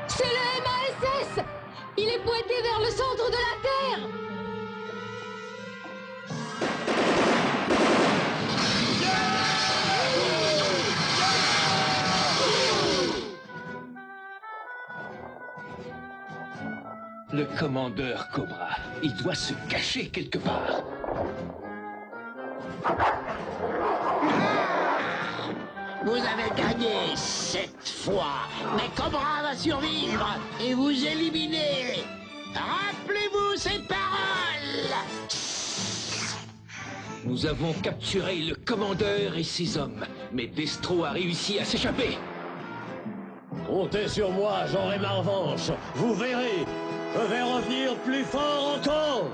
Speaker 6: C'est le MASS. Il est pointé vers le centre de la Terre.
Speaker 5: Le commandeur Cobra, il doit se cacher quelque part.
Speaker 23: Vous avez gagné cette fois. Mais Cobra va survivre et vous éliminer. Rappelez-vous ces paroles.
Speaker 5: Nous avons capturé le commandeur et ses hommes, mais Destro a réussi à s'échapper.
Speaker 17: Comptez sur moi, j'aurai ma revanche. Vous verrez, je vais revenir plus fort encore.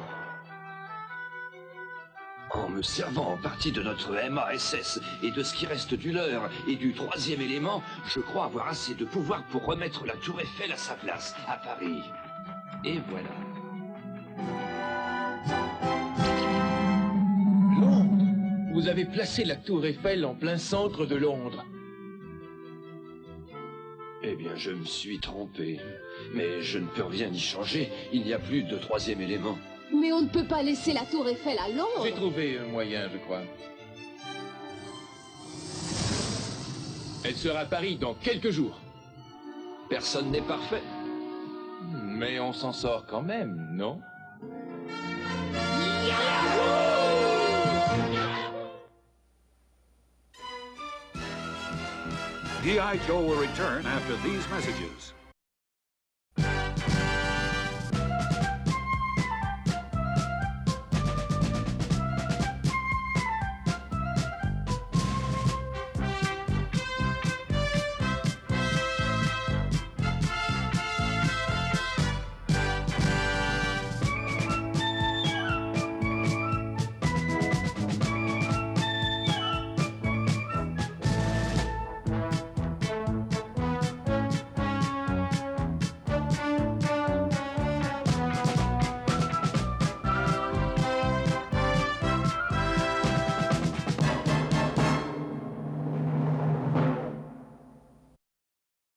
Speaker 5: En me servant en partie de notre MASS et de ce qui reste du leur et du troisième élément, je crois avoir assez de pouvoir pour remettre la Tour Eiffel à sa place, à Paris. Et voilà.
Speaker 4: Vous avez placé la tour Eiffel en plein centre de Londres.
Speaker 5: Eh bien, je me suis trompé. Mais je ne peux rien y changer. Il n'y a plus de troisième élément.
Speaker 6: Mais on ne peut pas laisser la tour Eiffel à Londres.
Speaker 4: J'ai trouvé un moyen, je crois. Elle sera à Paris dans quelques jours.
Speaker 5: Personne n'est parfait.
Speaker 4: Mais on s'en sort quand même, non?
Speaker 9: G.I. Joe will return after these messages.